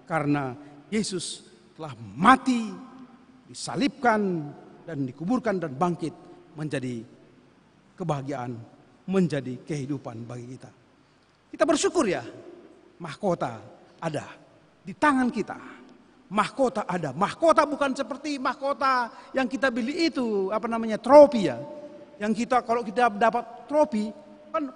karena Yesus telah mati, disalibkan, dan dikuburkan dan bangkit menjadi kebahagiaan, menjadi kehidupan bagi kita. Kita bersyukur ya, mahkota ada di tangan kita. Mahkota ada. Mahkota bukan seperti mahkota yang kita beli itu, trofi ya. Yang kita kalau kita dapat trofi, kan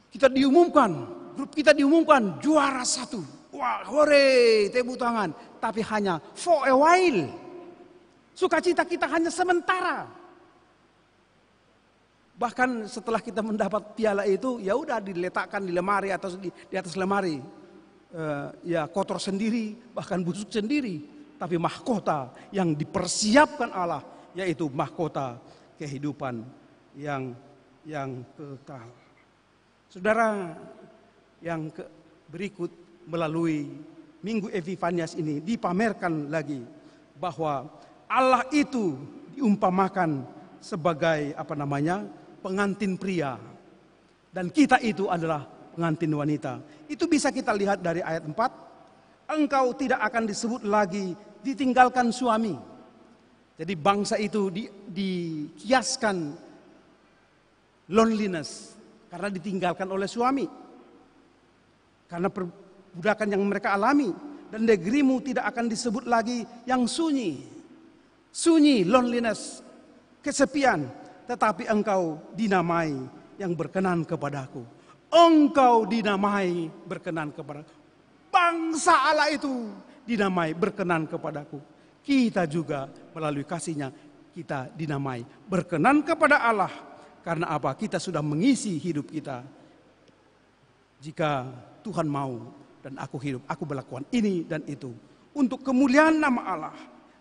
kita diumumkan, grup kita diumumkan juara 1. Wah, hore, tepuk tangan. Tapi hanya for a while. Sukacita kita hanya sementara. Bahkan setelah kita mendapat piala itu, ya udah diletakkan di lemari atau di atas lemari. Ya kotor sendiri, bahkan busuk sendiri. Tapi mahkota yang dipersiapkan Allah, yaitu mahkota kehidupan yang kekal. Saudara, yang berikut melalui Minggu Epifanias ini dipamerkan lagi bahwa Allah itu diumpamakan sebagai pengantin pria, dan kita itu adalah pengantin wanita. Itu bisa kita lihat dari ayat 4. Engkau tidak akan disebut lagi ditinggalkan suami. Jadi bangsa itu dikiaskan loneliness karena ditinggalkan oleh suami. Karena perbudakan yang mereka alami. Dan negerimu tidak akan disebut lagi yang sunyi. Sunyi, loneliness, kesepian. Tetapi engkau dinamai yang berkenan kepadaku. Engkau dinamai berkenan kepadaku. Bangsa Allah itu dinamai berkenan kepadaku. Kita juga melalui kasih-Nya kita dinamai berkenan kepada Allah. Karena apa? Kita sudah mengisi hidup kita. Jika Tuhan mau dan aku hidup, aku melakukan ini dan itu. Untuk kemuliaan nama Allah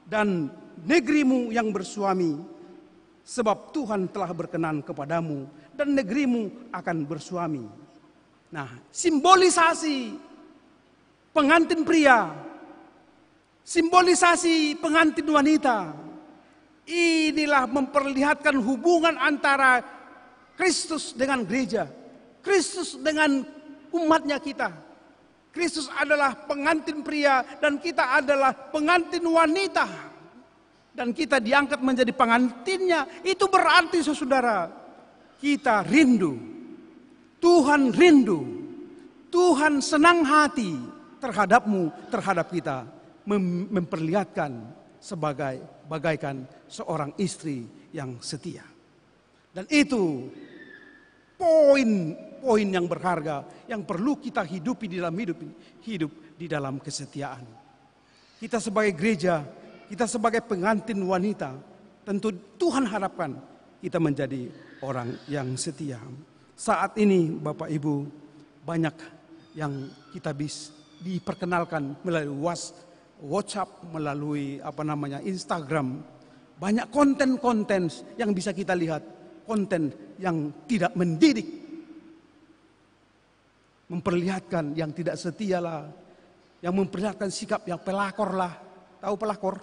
dan negerimu yang bersuami. Sebab Tuhan telah berkenan kepadamu dan negerimu akan bersuami. Nah, simbolisasi pengantin pria, simbolisasi pengantin wanita. Inilah memperlihatkan hubungan antara Kristus dengan gereja, Kristus dengan umatnya kita. Kristus adalah pengantin pria dan kita adalah pengantin wanita. Dan kita diangkat menjadi pengantinnya. Itu berarti saudara, kita rindu. Tuhan rindu. Tuhan senang hati terhadapmu, terhadap kita. Memperlihatkan bagaikan seorang istri yang setia. Dan itu poin yang berharga yang perlu kita hidupi di dalam hidup di dalam kesetiaan. Kita sebagai gereja, kita sebagai pengantin wanita, tentu Tuhan harapkan kita menjadi orang yang setia. Saat ini Bapak Ibu, banyak yang kita bisa diperkenalkan melalui WhatsApp, melalui Instagram. Banyak konten-konten yang bisa kita lihat, konten yang tidak mendidik. Memperlihatkan yang tidak setia lah, yang memperlihatkan sikap yang pelakor lah. Tahu pelakor?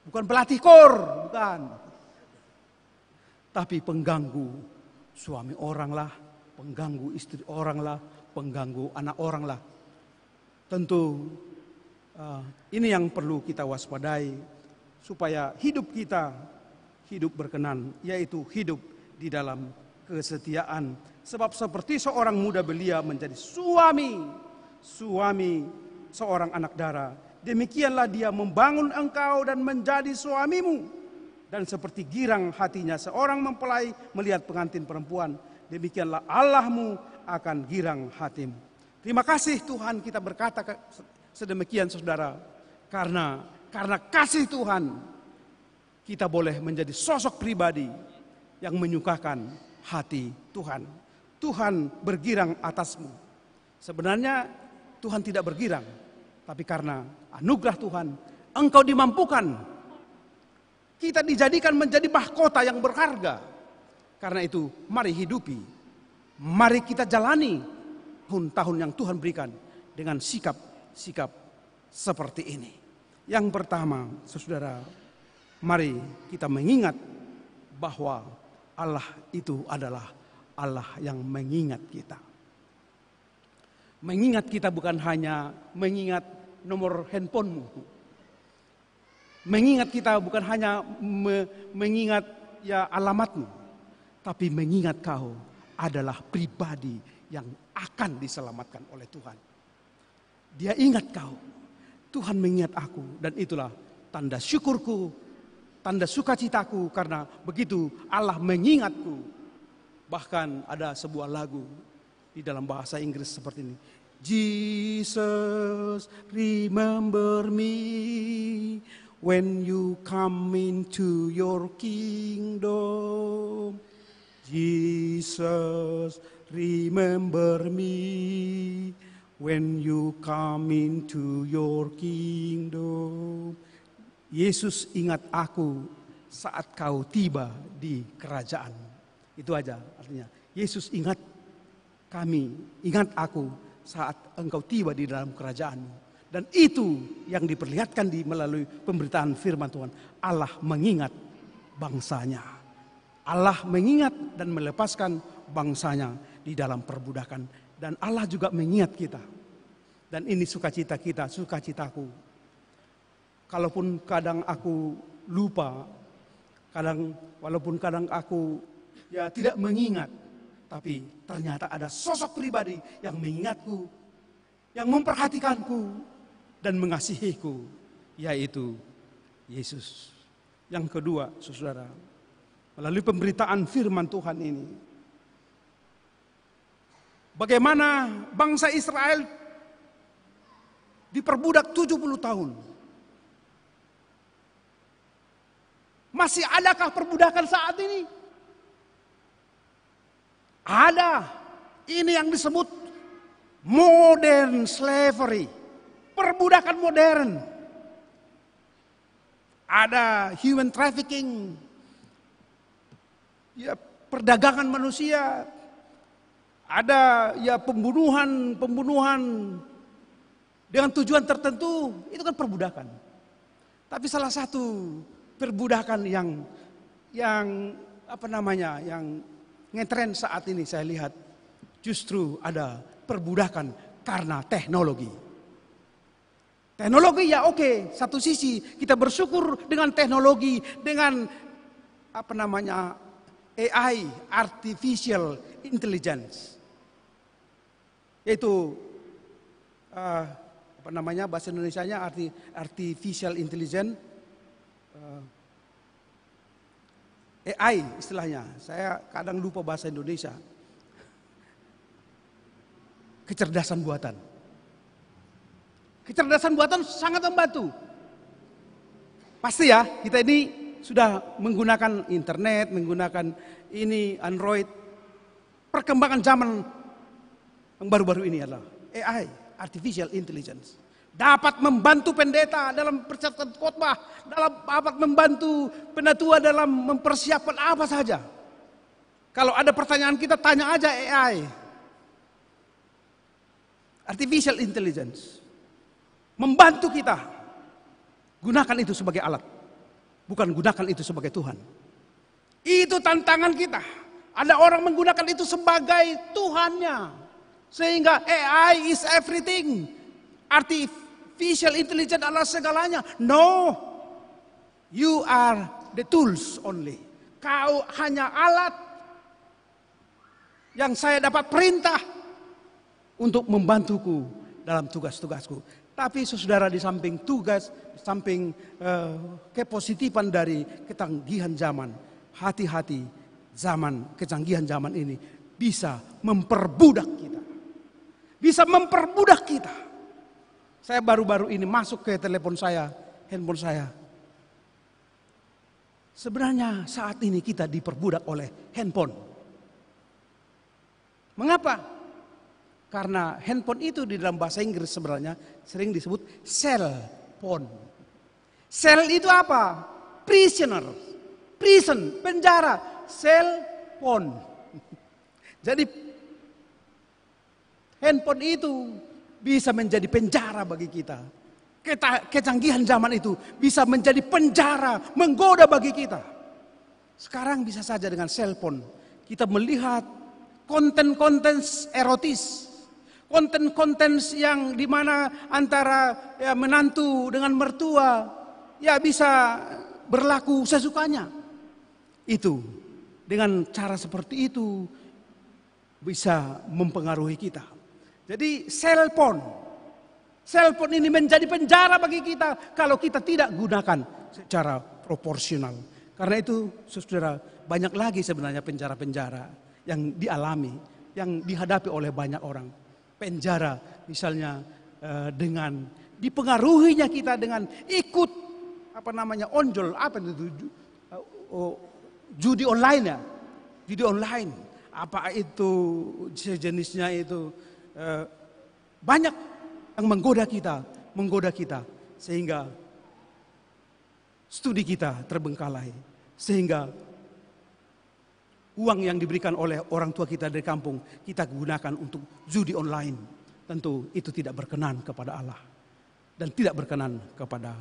Bukan pelatih kor, bukan. Tapi pengganggu suami orang lah, pengganggu istri orang lah, pengganggu anak orang lah. Tentu ini yang perlu kita waspadai supaya hidup kita hidup berkenan, yaitu hidup di dalam kesetiaan. Sebab seperti seorang muda belia menjadi suami seorang anak dara, demikianlah dia membangun engkau dan menjadi suamimu. Dan seperti girang hatinya seorang mempelai melihat pengantin perempuan, demikianlah Allahmu akan girang hatimu. Terima kasih Tuhan kita berkata sedemikian saudara. Karena kasih Tuhan kita boleh menjadi sosok pribadi yang menyukakan hati Tuhan. Tuhan bergirang atasmu. Sebenarnya Tuhan tidak bergirang, tapi karena anugerah Tuhan engkau dimampukan. Kita dijadikan menjadi mahkota yang berharga. Karena itu mari hidupi, mari kita jalani tahun-tahun yang Tuhan berikan dengan sikap-sikap seperti ini. Yang pertama, saudara, Mari kita mengingat bahwa Allah itu adalah Allah yang mengingat kita. Mengingat kita bukan hanya mengingat nomor handphonemu. Mengingat kita bukan hanya mengingat ya alamatmu. Tapi mengingat kau adalah pribadi yang akan diselamatkan oleh Tuhan. Dia ingat kau. Tuhan mengingat aku. Dan itulah tanda syukurku, tanda sukacitaku, karena begitu Allah mengingatku. Bahkan ada sebuah lagu di dalam bahasa Inggris seperti ini. Jesus, remember me when you come into your kingdom. Jesus, remember me when you come into your kingdom. Yesus ingat aku saat kau tiba di kerajaan. Itu aja artinya. Yesus ingat kami, ingat aku saat engkau tiba di dalam kerajaan-Mu. Dan itu yang diperlihatkan melalui pemberitaan firman Tuhan. Allah mengingat bangsanya. Allah mengingat dan melepaskan bangsanya di dalam perbudakan. Dan Allah juga mengingat kita. Dan ini sukacita kita, sukacitaku. Kalaupun kadang aku lupa, walaupun kadang aku ya tidak mengingat, tapi ternyata ada sosok pribadi yang mengingatku, yang memperhatikanku dan mengasihiku, yaitu Yesus. Yang kedua, saudara, melalui pemberitaan firman Tuhan ini, bagaimana bangsa Israel diperbudak 70 tahun. Masih adakah perbudakan saat ini? Ada. Ini yang disebut modern slavery. Perbudakan modern. Ada human trafficking. Ya, perdagangan manusia. Ada ya pembunuhan dengan tujuan tertentu, itu kan perbudakan. Tapi salah satu perbudakan yang ngetren saat ini saya lihat justru ada perbudakan karena teknologi. Teknologi ya oke, satu sisi kita bersyukur dengan teknologi, dengan AI, artificial intelligence. Yaitu bahasa Indonesianya artificial intelligence, AI istilahnya. Saya kadang lupa bahasa Indonesia. Kecerdasan buatan. Kecerdasan buatan sangat membantu. Pasti ya, kita ini sudah menggunakan internet, menggunakan ini Android. Perkembangan zaman yang baru-baru ini adalah AI, artificial intelligence. Dapat membantu pendeta dalam percakapan khotbah, dapat membantu penatua dalam mempersiapkan apa saja. Kalau ada pertanyaan kita tanya aja AI. Artificial intelligence membantu kita. Gunakan itu sebagai alat, bukan gunakan itu sebagai Tuhan. Itu tantangan kita. Ada orang menggunakan itu sebagai Tuhannya, sehingga AI is everything. Artificial intelligence adalah segalanya. No, you are the tools only. Kau hanya alat yang saya dapat perintah untuk membantuku dalam tugas-tugasku. Tapi saudara, di samping tugas, di samping kepositifan dari ketanggihan zaman, hati-hati, kecanggihan zaman ini bisa memperbudak kita. Bisa memperbudak kita. Saya baru-baru ini masuk ke handphone saya. Sebenarnya saat ini kita diperbudak oleh handphone. Mengapa? Karena handphone itu di dalam bahasa Inggris sebenarnya sering disebut cell phone. Cell itu apa? Prisoner. Prison, penjara. Cell phone. Jadi handphone itu bisa menjadi penjara bagi kita. kecanggihan zaman itu bisa menjadi penjara, menggoda bagi kita. Sekarang bisa saja dengan cellphone kita melihat konten-konten erotis, konten-konten yang dimana antara ya, menantu dengan mertua ya bisa berlaku sesukanya. Itu dengan cara seperti itu bisa mempengaruhi kita. Jadi cellphone ini menjadi penjara bagi kita kalau kita tidak gunakan secara proporsional. Karena itu saudara, banyak lagi sebenarnya penjara-penjara yang dialami, yang dihadapi oleh banyak orang. Penjara misalnya dengan dipengaruhinya kita dengan ikut onjol, judi online ya. Judi online, apa itu sejenisnya itu banyak yang menggoda kita sehingga studi kita terbengkalai, sehingga uang yang diberikan oleh orang tua kita dari kampung kita gunakan untuk judi online. Tentu itu tidak berkenan kepada Allah dan tidak berkenan kepada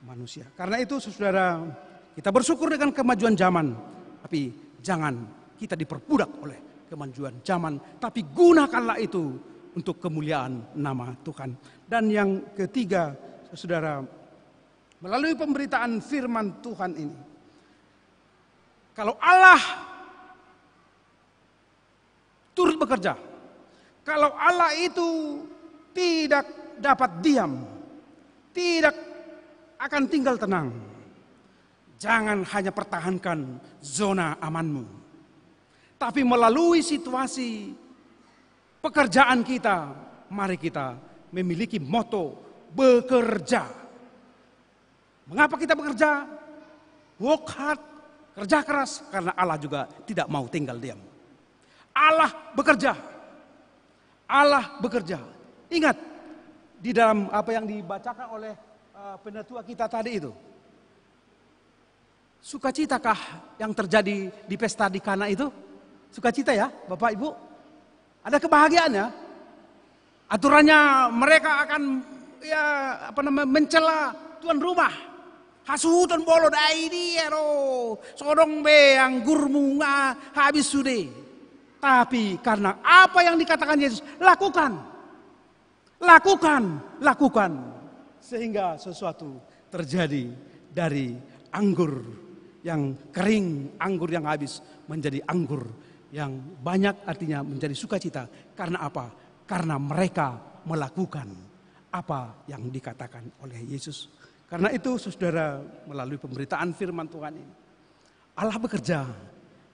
manusia. Karena itu saudara, kita bersyukur dengan kemajuan zaman, tapi jangan kita diperbudak oleh kemajuan zaman, tapi gunakanlah itu untuk kemuliaan nama Tuhan. Dan yang ketiga, saudara, melalui pemberitaan firman Tuhan ini, kalau Allah turut bekerja, kalau Allah itu tidak dapat diam, tidak akan tinggal tenang, jangan hanya pertahankan zona amanmu, tapi melalui situasi pekerjaan kita, mari kita memiliki moto bekerja. Mengapa kita bekerja? Work hard, kerja keras, karena Allah juga tidak mau tinggal diam. Allah bekerja. Allah bekerja. Ingat, di dalam apa yang dibacakan oleh penatua kita tadi itu. Sukacitakah yang terjadi di pesta di Kana itu? Sukacita ya, Bapak Ibu? Ada kebahagiaan ya. Aturannya mereka akan mencela tuan rumah. Hasutan bolo dai dia sodong be anggur munga habis sudah. Tapi karena apa yang dikatakan Yesus, lakukan. Sehingga sesuatu terjadi dari anggur yang kering, anggur yang habis menjadi anggur yang banyak, artinya menjadi sukacita. Karena apa? Karena mereka melakukan apa yang dikatakan oleh Yesus. Karena itu saudara, melalui pemberitaan firman Tuhan ini, Allah bekerja,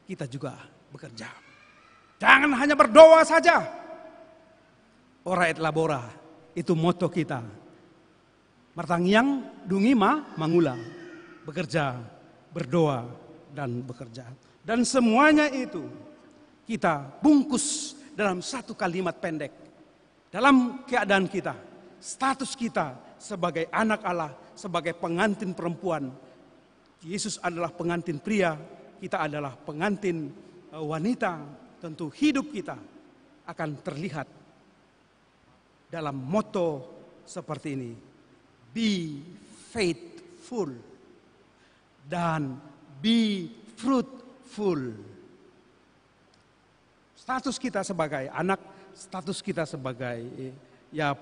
kita juga bekerja. Jangan hanya berdoa saja. Ora et labora, itu moto kita. Martangiang dungima mangula, bekerja, berdoa dan bekerja. Dan semuanya itu kita bungkus dalam satu kalimat pendek. Dalam keadaan kita, status kita sebagai anak Allah, sebagai pengantin perempuan. Yesus adalah pengantin pria, kita adalah pengantin wanita. Tentu hidup kita akan terlihat dalam moto seperti ini. Be faithful dan be fruitful. Status kita sebagai anak, status kita sebagai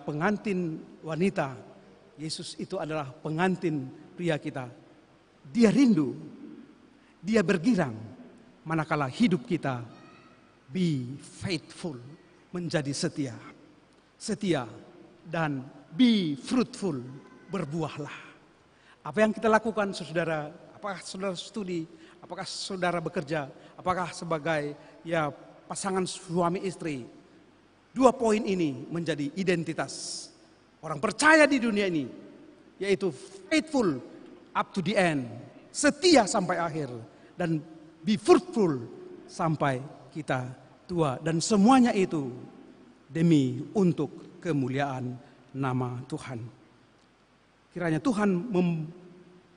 pengantin wanita. Yesus itu adalah pengantin pria kita. Dia rindu, dia bergirang manakala hidup kita be faithful, menjadi setia. Setia dan be fruitful, berbuahlah. Apa yang kita lakukan saudara? Apakah saudara studi? Apakah saudara bekerja? Apakah sebagai pasangan suami istri? 2 poin ini menjadi identitas orang percaya di dunia ini, yaitu faithful up to the end, setia sampai akhir, dan be fruitful sampai kita tua. Dan semuanya itu demi untuk kemuliaan nama Tuhan. Kiranya Tuhan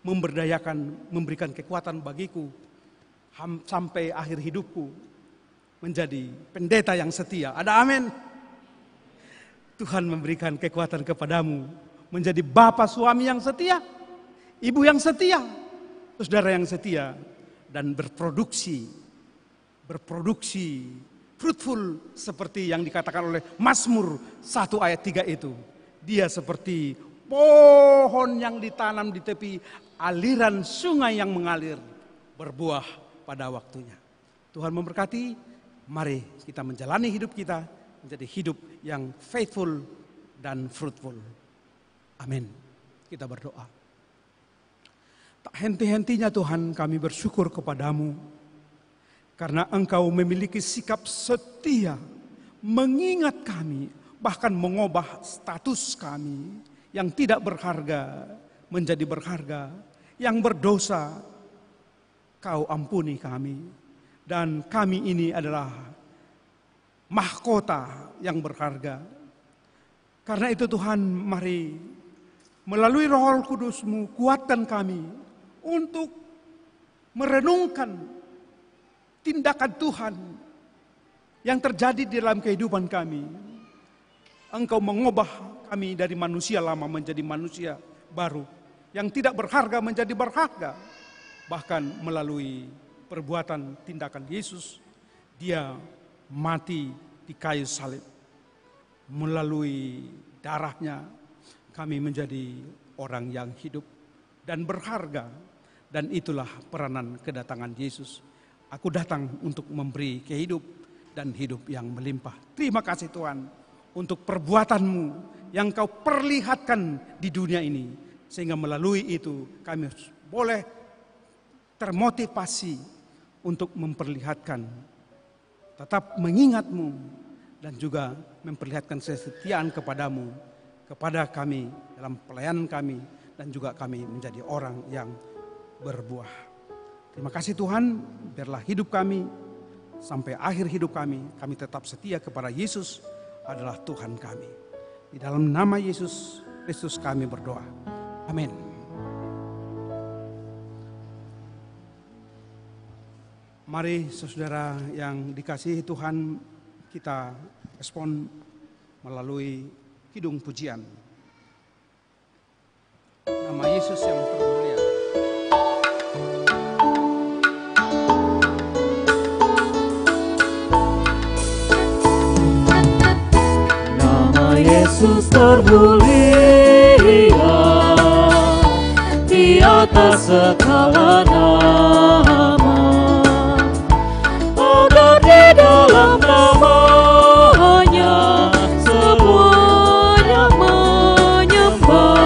memberdayakan, memberikan kekuatan bagiku sampai akhir hidupku menjadi pendeta yang setia. Ada amin. Tuhan memberikan kekuatan kepadamu menjadi bapak suami yang setia, ibu yang setia, saudara yang setia, dan berproduksi fruitful seperti yang dikatakan oleh Mazmur 1 ayat 3 itu. Dia seperti pohon yang ditanam di tepi aliran sungai yang mengalir, berbuah pada waktunya. Tuhan memberkati, mari kita menjalani hidup kita menjadi hidup yang faithful dan fruitful. Amin. Kita berdoa. Tak henti-hentinya Tuhan kami bersyukur kepadamu, karena Engkau memiliki sikap setia, mengingat kami, bahkan mengubah status kami yang tidak berharga menjadi berharga, yang berdosa Kau ampuni kami, dan kami ini adalah mahkota yang berharga. Karena itu Tuhan, mari melalui Roh Kudus-Mu kuatkan kami untuk merenungkan tindakan Tuhan yang terjadi di dalam kehidupan kami. Engkau mengubah kami dari manusia lama menjadi manusia baru, yang tidak berharga menjadi berharga. Bahkan melalui perbuatan tindakan Yesus, Dia mati di kayu salib. Melalui darahnya kami menjadi orang yang hidup dan berharga. Dan itulah peranan kedatangan Yesus. Aku datang untuk memberi kehidup dan hidup yang melimpah. Terima kasih Tuhan untuk perbuatan-Mu yang Kau perlihatkan di dunia ini. Sehingga melalui itu kami boleh termotivasi untuk memperlihatkan, tetap mengingat-Mu, dan juga memperlihatkan kesetiaan kepadamu, kepada kami dalam pelayanan kami, dan juga kami menjadi orang yang berbuah. Terima kasih Tuhan, biarlah hidup kami sampai akhir hidup kami tetap setia kepada Yesus adalah Tuhan kami. Di dalam nama Yesus Kristus kami berdoa. Amin. Mari saudara yang dikasihi Tuhan, kita respon melalui kidung pujian. Nama Yesus yang termulia. Nama Yesus termulia di atas segala nama. Dalam namanya semuanya menyembah.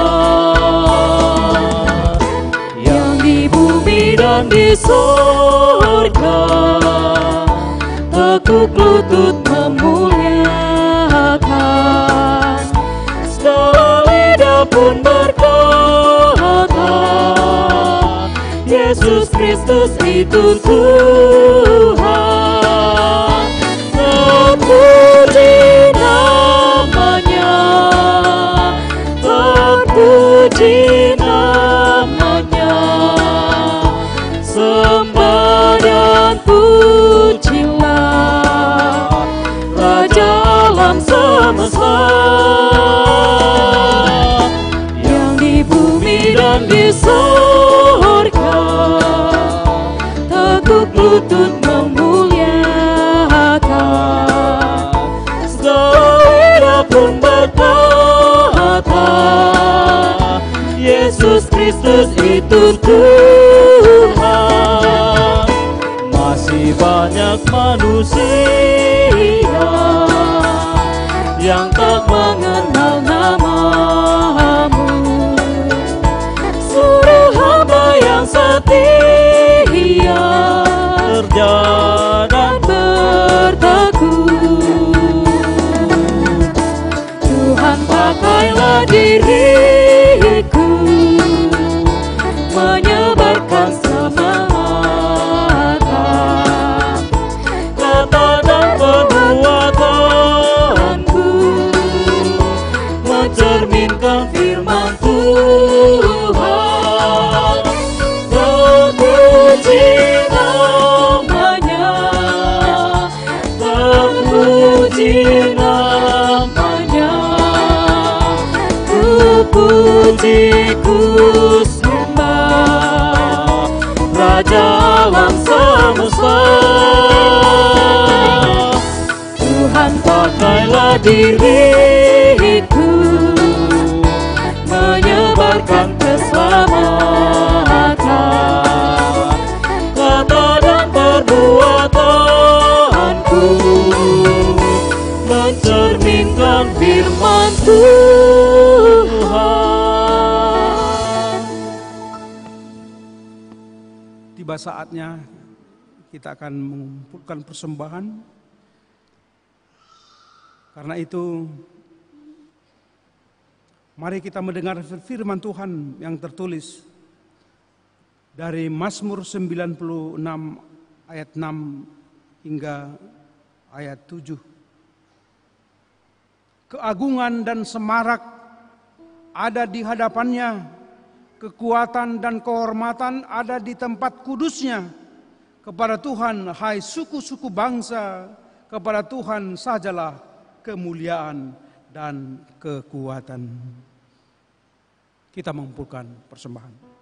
Yang di bumi dan di surga tekuk lutut memuliakan. Segala lidah pun berkata, Yesus Kristus itu Tuhan. Terpuji namanya, terpuji namanya, sembah dan pujilah Raja alam semesta. Yang di bumi dan di surga tekuk lutut pun berkata, Yesus Kristus itu Tuhan. Masih banyak manusia yang tak mengenal nama-Mu. Suruh hamba yang setia kerja dan bertekun. Pakailah diriku menyebarkan semangat, kata dan perbuatan pujiku sembah Raja alam semesta. Tuhan pakailah diriku menyebarkan keselamatan, kata dan perbuatanku mencerminkan firman Tuhan. Tiba saatnya kita akan mengumpulkan persembahan. Karena itu, mari kita mendengar firman Tuhan yang tertulis dari Mazmur 96 ayat 6 hingga ayat 7. Keagungan dan semarak ada di hadapannya, kekuatan dan kehormatan ada di tempat kudusnya. Kepada Tuhan, hai suku-suku bangsa, kepada Tuhan sajalah kemuliaan dan kekuatan. Kita mengumpulkan persembahan.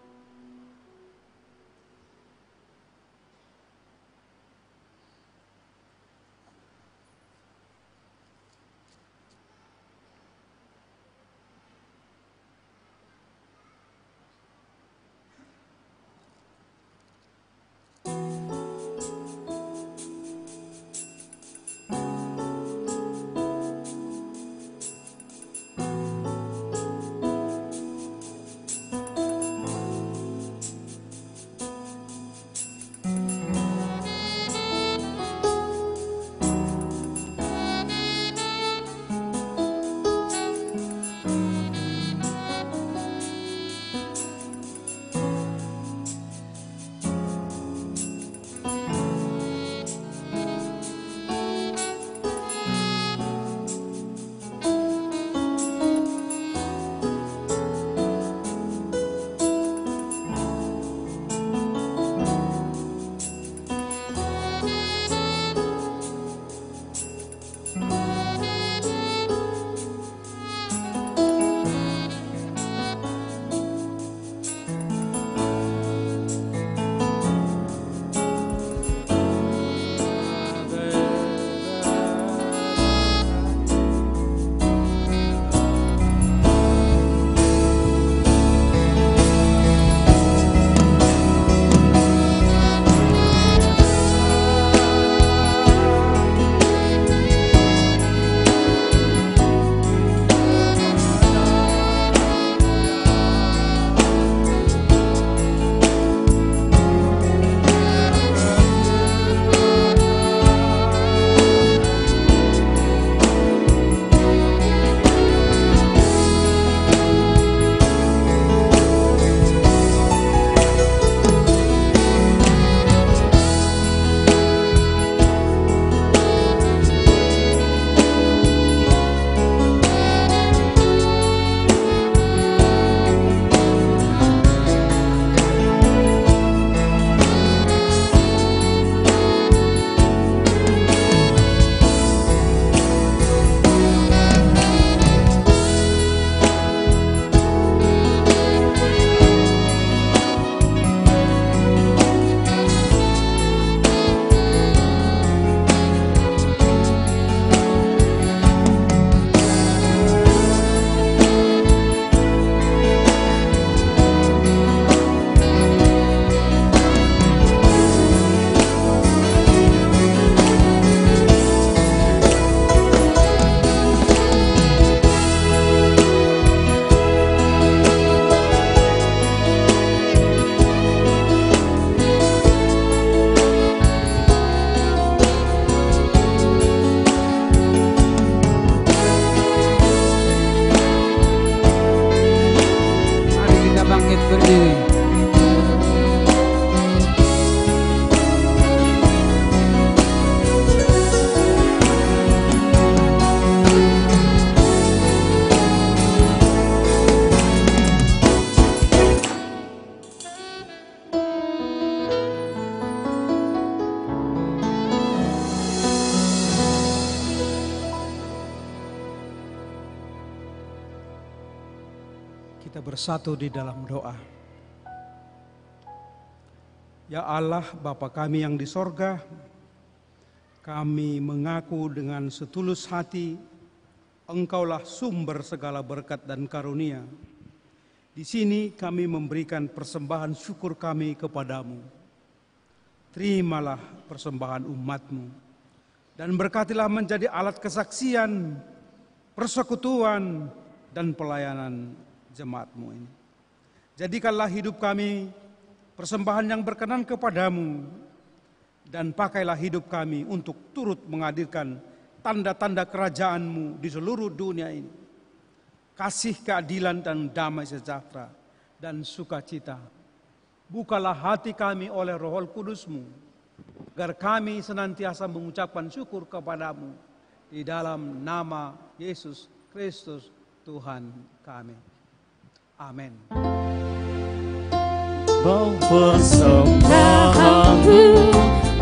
Kita bersatu di dalam doa. Ya Allah, Bapa kami yang di sorga, kami mengaku dengan setulus hati, Engkaulah sumber segala berkat dan karunia. Di sini kami memberikan persembahan syukur kami kepadamu. Terimalah persembahan umat-Mu, dan berkatilah menjadi alat kesaksian, persekutuan, dan pelayanan jemaat-Mu ini. Jadikanlah hidup kami persembahan yang berkenan kepadamu, dan pakailah hidup kami untuk turut menghadirkan tanda-tanda kerajaan-Mu di seluruh dunia ini. Kasih, keadilan, dan damai sejahtera, dan sukacita. Bukalah hati kami oleh Roh Kudus-Mu, agar kami senantiasa mengucapkan syukur kepadamu, di dalam nama Yesus Kristus Tuhan kami. Amin. Bawa persembahanmu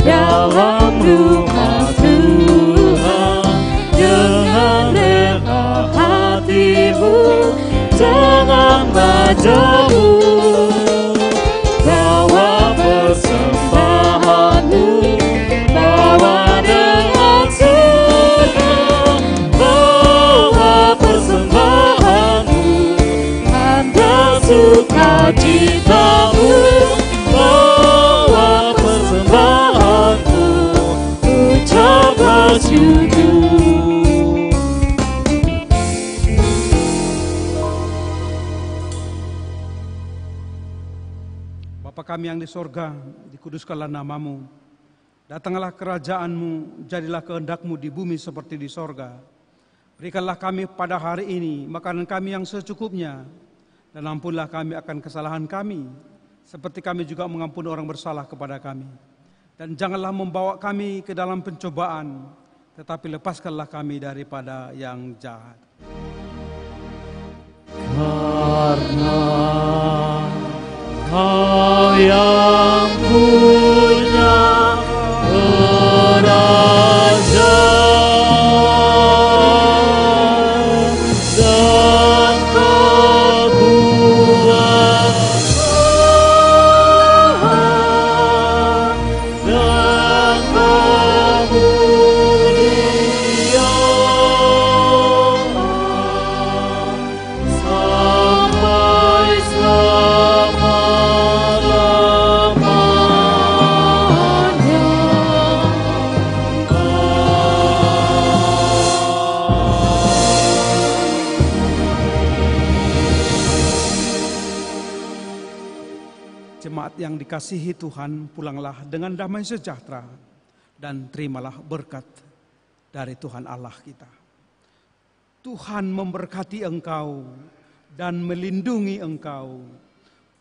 dalam rumah Tuhan, dengan rela hatimu, jangan majamu. Bawa persembahanmu, bawa dengan suka. Bawa persembahanmu, tanda sukacitamu. Bawa persembahanmu, ucaplah syukur. Bapa kami yang di sorga, dikuduskanlah namamu. Datanglah kerajaan-Mu, jadilah kehendak-Mu di bumi seperti di sorga. Berikanlah kami pada hari ini makanan kami yang secukupnya, dan ampunlah kami akan kesalahan kami, seperti kami juga mengampuni orang bersalah kepada kami. Dan janganlah membawa kami ke dalam pencobaan, tetapi lepaskanlah kami daripada yang jahat. Karena Kau yang punya kerajaan dan kekuasaan dan kemuliaan sampai Jemaat yang dikasihi Tuhan, pulanglah dengan damai sejahtera dan terimalah berkat dari Tuhan Allah kita. Tuhan memberkati engkau dan melindungi engkau.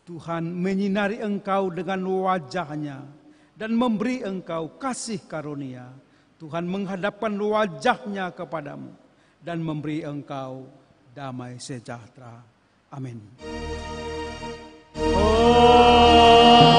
Tuhan menyinari engkau dengan wajah-Nya dan memberi engkau kasih karunia. Tuhan menghadapkan wajah-Nya kepadamu dan memberi engkau damai sejahtera. Amin. Oh